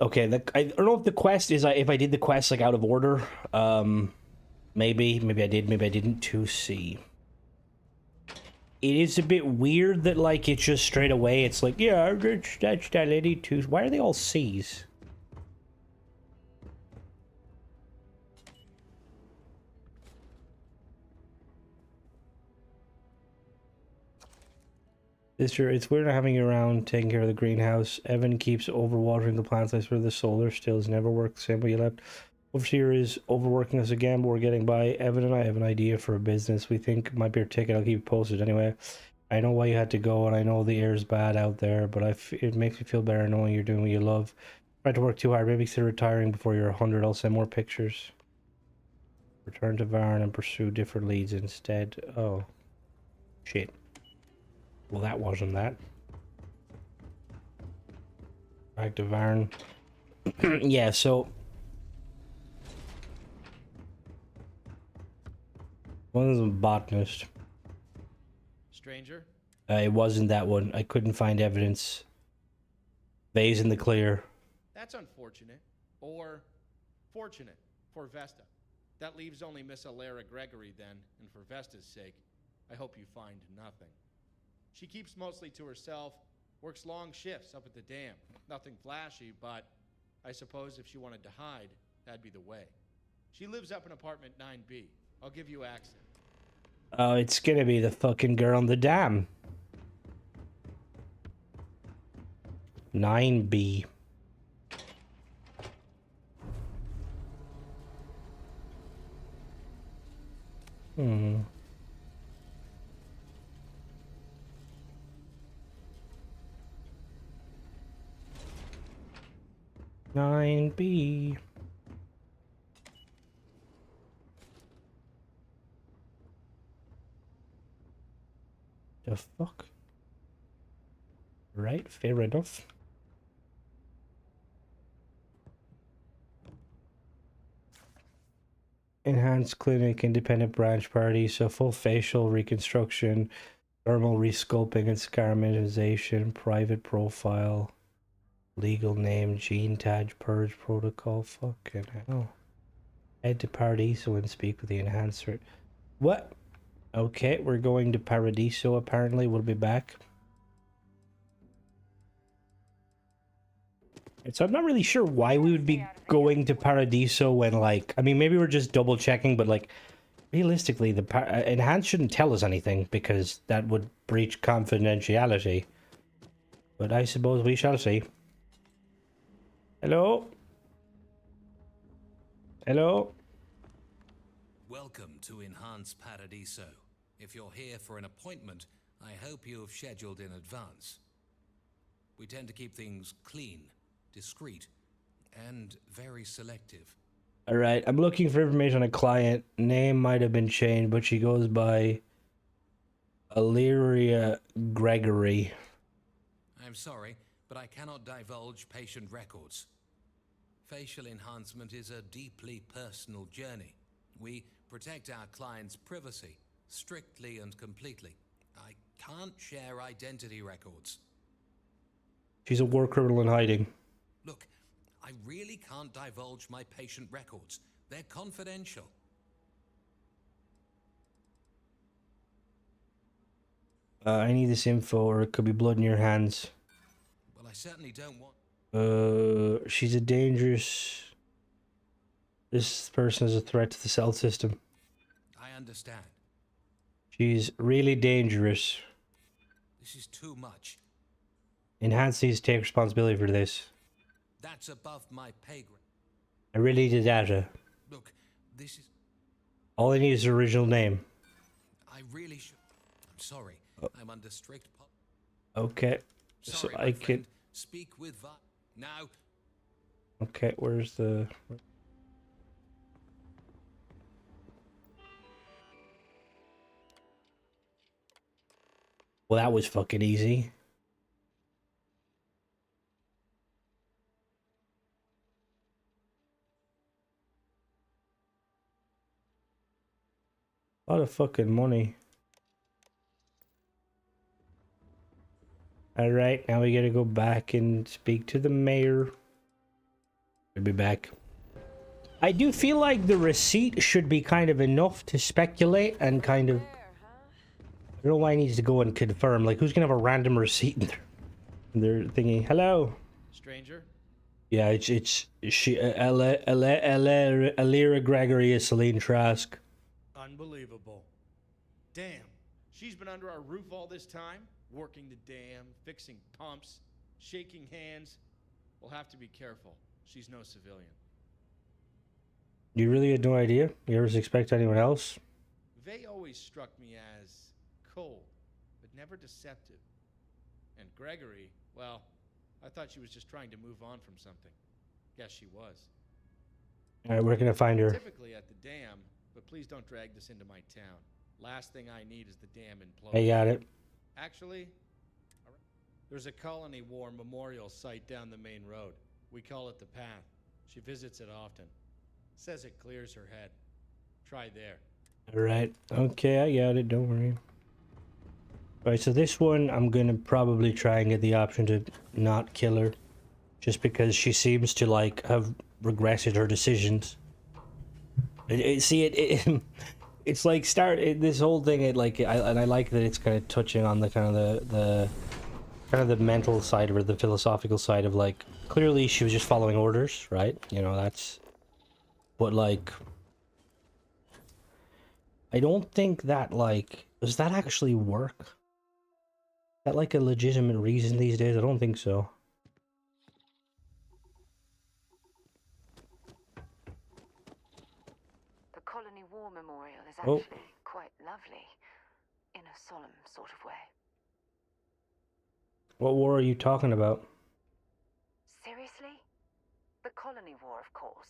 Okay, I don't know if the quest is if I did the quest like out of order. Maybe I did, maybe I didn't. 2C. It is a bit weird that like it's just straight away. It's like, yeah, that's that lady too. Why are they all C's? It's weird not having you around taking care of the greenhouse. Evan keeps overwatering the plants. I swear the solar stills never work the same way you left. Overseer is overworking us again, but we're getting by. Evan and I have an idea for a business we think might be our ticket. I'll keep you posted anyway. I know why you had to go, and I know the air's bad out there, but it makes me feel better knowing you're doing what you love. Try to work too hard. Maybe consider retiring before you're 100. I'll send more pictures. Return to Varn and pursue different leads instead. Oh. Shit. Well, that wasn't that. Back to Varn. Yeah, so... One is a botanist. Stranger? It wasn't that one. I couldn't find evidence Vase in the clear. That's unfortunate. Or fortunate for Vesta. That leaves only Miss Alara Gregory then, and for Vesta's sake, I hope you find nothing. She keeps mostly to herself, works long shifts up at the dam. Nothing flashy, but I suppose if she wanted to hide, that'd be the way. She lives up in apartment 9B. I'll give you access. Oh, it's gonna be the fucking girl on the dam. 9B. Hmm. Nine B. The fuck? Right, fair enough. Enhanced clinic, independent branch party, so full facial reconstruction, thermal resculpting and scar minimization, private profile, legal name, gene tag, purge protocol, fucking hell. Head to Paradiso and speak with the enhancer. What? Okay, we're going to Paradiso apparently, we'll be back. So I'm not really sure why we would be going to Paradiso when, like, I mean, maybe we're just double checking, but like, realistically, the Enhance shouldn't tell us anything because that would breach confidentiality. But I suppose we shall see. Hello? Hello? Welcome to Enhanced Paradiso. If you're here for an appointment, I hope you have scheduled in advance. We tend to keep things clean, discreet, and very selective. Alright, I'm looking for information on a client. Name might have been changed, but she goes by Illyria Gregory. I'm sorry, but I cannot divulge patient records. Facial enhancement is a deeply personal journey. We protect our clients' privacy, strictly and completely. I can't share identity records. She's a war criminal in hiding. Look, I really can't divulge my patient records. They're confidential. I need this info or it could be blood in your hands. Well, I certainly don't want... She's a dangerous... This person is a threat to the cell system. I understand. She's really dangerous. This is too much. Enhance needs to take responsibility for this. That's above my pay grade. I really need the data. Look, this is... All I need is her original name. I really should... I'm sorry. I'm under strict... Okay. Sorry, so my I friend. can... Speak with now. Okay, where's the... Well, that was fucking easy. A lot of fucking money. Alright, now we gotta go back and speak to the mayor. We'll be back. I do feel like the receipt should be kind of enough to speculate and kind of... I don't know why he needs to go and confirm. Like, who's gonna have a random receipt in their thingy? Hello? Stranger? Yeah, it's she, Alira Gregory is Celine Trask. Unbelievable. Damn. She's been under our roof all this time, working the dam, fixing pumps, shaking hands. We'll have to be careful. She's no civilian. You really had no idea? You ever suspect anyone else? Vey always struck me as cold, but never deceptive. And Gregory, well, I thought she was just trying to move on from something. Guess she was. Alright, where can I find her? Typically at the dam, but please don't drag this into my town. Last thing I need is the dam imploding. I got it. Actually, there's a Colony War memorial site down the main road. We call it the Path. She visits it often. Says it clears her head. Try there. Alright, okay, I got it, don't worry. Alright, so this one, I'm gonna probably try and get the option to not kill her. just because she seems to like have regretted her decisions. It's like this whole thing. I like that it's kind of touching on the kind of the mental side of it, the philosophical side of like clearly she was just following orders, right? You know, that's, but like I don't think that like does that actually work? Is that like a legitimate reason these days? I don't think so. The Colony War Memorial is Oh. actually quite lovely, in a solemn sort of way. What war are you talking about? Seriously? The Colony War, of course.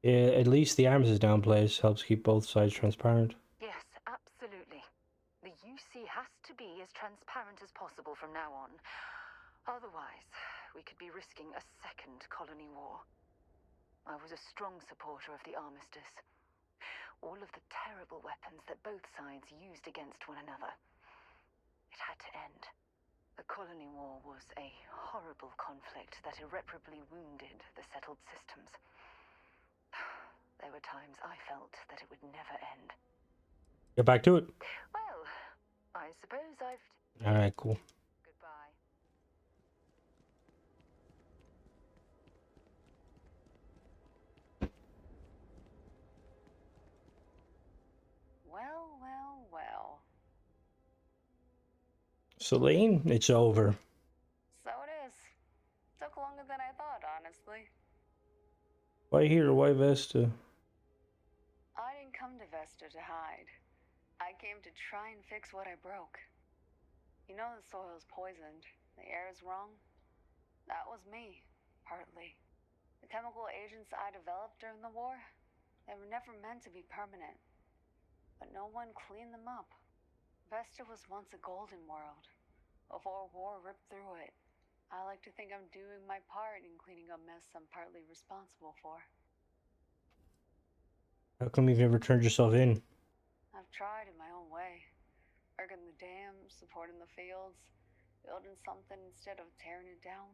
Yeah, at least the arms is down place helps keep both sides transparent. Yes, absolutely. The UC has to be as transparent as possible from now on. Otherwise, we could be risking a second Colony War. I was a strong supporter of the armistice. All of the terrible weapons that both sides used against one another. It had to end. The Colony War was a horrible conflict that irreparably wounded the settled systems. There were times I felt that it would never end. Get back to it. Well, I suppose I've... Alright, cool. Goodbye. Well, well, well. Celine, it's over. So it is. Took longer than I thought, honestly. Why here? Why Vesta? I didn't come to Vesta to hide. I came to try and fix what I broke. You know the soil's poisoned. The air is wrong. That was me, partly. The chemical agents I developed during the war, they were never meant to be permanent. But no one cleaned them up. Vesta was once a golden world. Before war ripped through it. I like to think I'm doing my part in cleaning up mess I'm partly responsible for. How come you've never turned yourself in? I've tried in my own way. Working the dams, supporting the fields, building something instead of tearing it down.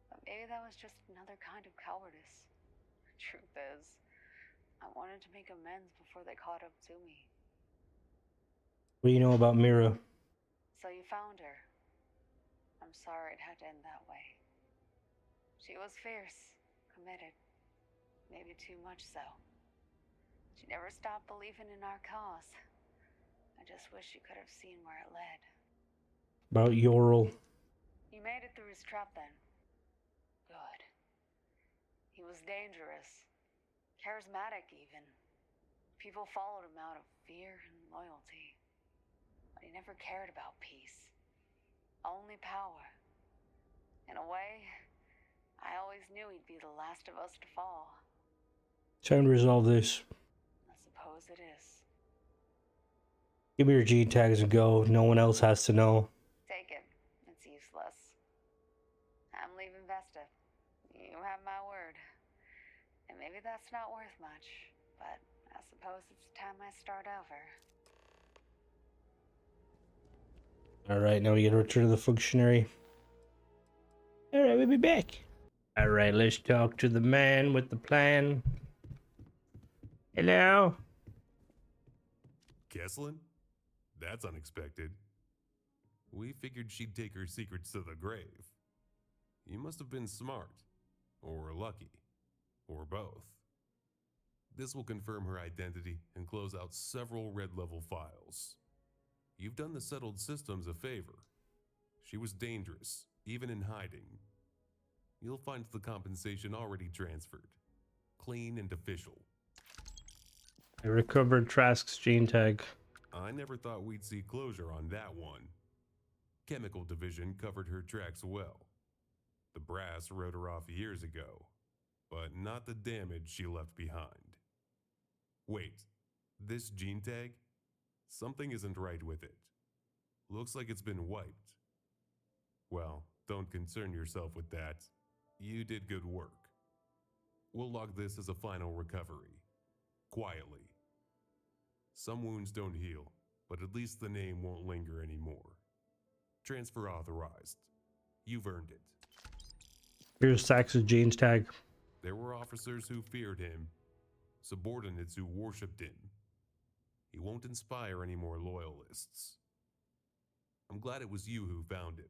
But maybe that was just another kind of cowardice. The truth is, I wanted to make amends before they caught up to me. What do you know about Mira? So you found her. I'm sorry it had to end that way. She was fierce, committed, maybe too much so. She never stopped believing in our cause. I just wish you could have seen where it led. About Yorl. You made it through his trap then. Good. He was dangerous. Charismatic even. People followed him out of fear and loyalty. But he never cared about peace. Only power. In a way, I always knew he'd be the last of us to fall. Time to resolve this. I suppose it is. Give me your G tags and go. No one else has to know. Take it. It's useless. I'm leaving Vesta. You have my word. And maybe that's not worth much, but I suppose it's time I start over. Alright, now we get to return to the functionary. Alright, we'll be back. Alright, let's talk to the man with the plan. Hello? Kesslin? That's unexpected. We figured she'd take her secrets to the grave. You must have been smart. Or lucky. Or both. This will confirm her identity and close out several red-level files. You've done the settled systems a favor. She was dangerous, even in hiding. You'll find the compensation already transferred. Clean and official. I recovered Trask's gene tag. I never thought we'd see closure on that one. Chemical Division covered her tracks well. The brass wrote her off years ago, but not the damage she left behind. Wait, this gene tag? Something isn't right with it. Looks like it's been wiped. Well, don't concern yourself with that. You did good work. We'll log this as a final recovery. Quietly. Some wounds don't heal, but at least the name won't linger anymore. Transfer authorized. You've earned it. Here's Sax's jeans tag. There were officers who feared him, subordinates who worshipped him. He won't inspire any more loyalists. I'm glad it was you who found him.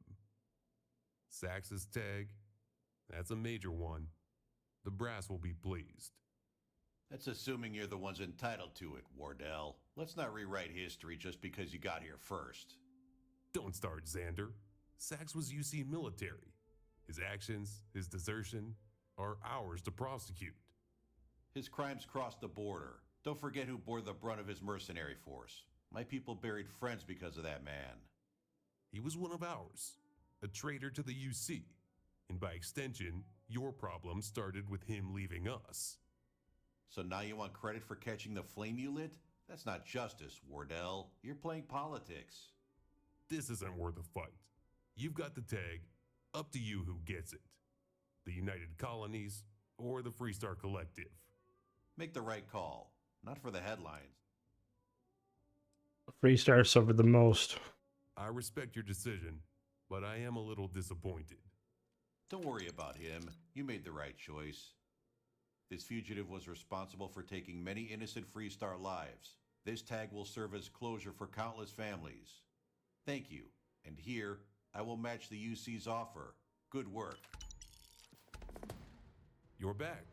Sax's tag, that's a major one. The brass will be pleased. That's assuming you're the ones entitled to it, Wardell. Let's not rewrite history just because you got here first. Don't start, Xander. Sax was UC military. His actions, his desertion, are ours to prosecute. His crimes crossed the border. Don't forget who bore the brunt of his mercenary force. My people buried friends because of that man. He was one of ours, a traitor to the UC. And by extension, your problem started with him leaving us. So now you want credit for catching the flame you lit? That's not justice, Wardell. You're playing politics. This isn't worth a fight. You've got the tag. Up to you who gets it. The United Colonies or the Freestar Collective. Make the right call. Not for the headlines. Freestar suffered the most. I respect your decision, but I am a little disappointed. Don't worry about him. You made the right choice. This fugitive was responsible for taking many innocent Freestar lives. This tag will serve as closure for countless families. Thank you. And here, I will match the UC's offer. Good work. You're back.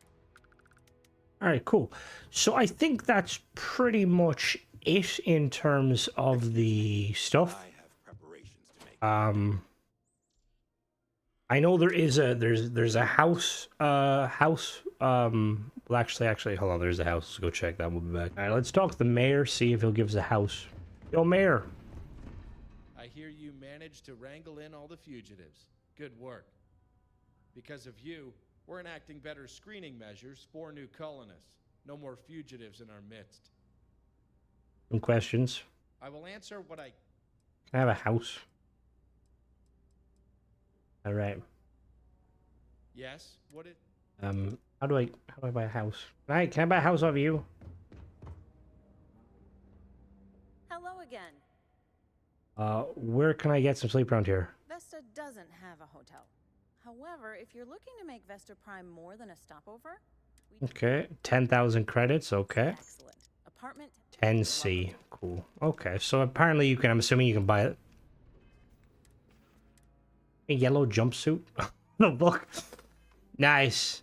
All right, cool. So I think that's pretty much it in terms of the stuff. I know there is a there's a house well actually hold on, there's a house. Let's go check that. We'll be back. All right, let's talk to the mayor, see if he'll give us a house. Yo, mayor. I hear you managed to wrangle in all the fugitives. Good work. Because of you, we're enacting better screening measures for new colonists. No more fugitives in our midst. Some questions. I will answer what I... Can I have a house? All right. Yes? What it... How do I buy a house? Right, can I buy a house off you? Hello again. Where can I get some sleep around here? Vesta doesn't have a hotel. However, if you're looking to make Vesta Prime more than a stopover... Okay, 10,000 credits, okay. Excellent. Apartment 10C, cool. Okay, so apparently you can, I'm assuming you can buy it. A yellow jumpsuit? The book. Nice.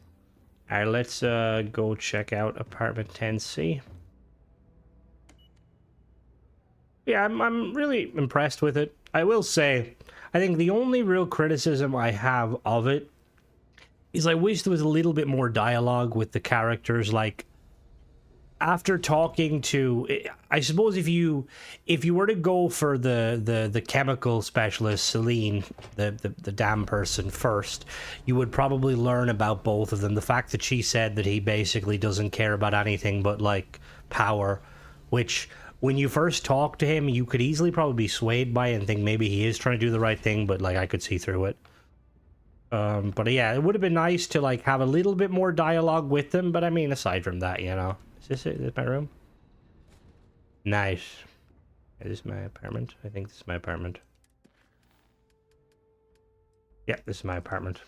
Alright, let's go check out apartment 10C. Yeah, I'm really impressed with it. I will say, I think the only real criticism I have of it is I wish there was a little bit more dialogue with the characters. Like, after talking to, I suppose if you were to go for the chemical specialist, Celine, the damn person first, you would probably learn about both of them. The fact that she said that he basically doesn't care about anything but like power, which when you first talk to him, you could easily probably be swayed by it and think maybe he is trying to do the right thing, but like I could see through it. But yeah, it would have been nice to like have a little bit more dialogue with them. But I mean, aside from that, you know, is this it? Is this my room? Nice. Is this my apartment? I think this is my apartment. Yeah, this is my apartment.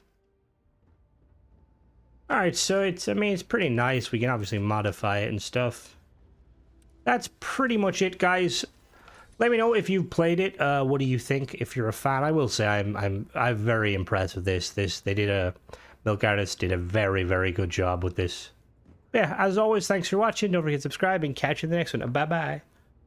All right, so it's, I mean, it's pretty nice. We can obviously modify it and stuff. That's pretty much it, guys. Let me know if you've played it. What do you think? If you're a fan, I will say I'm very impressed with this. Milk Artist did a very, very good job with this. Yeah, as always, thanks for watching. Don't forget to subscribe and catch you in the next one. Bye bye.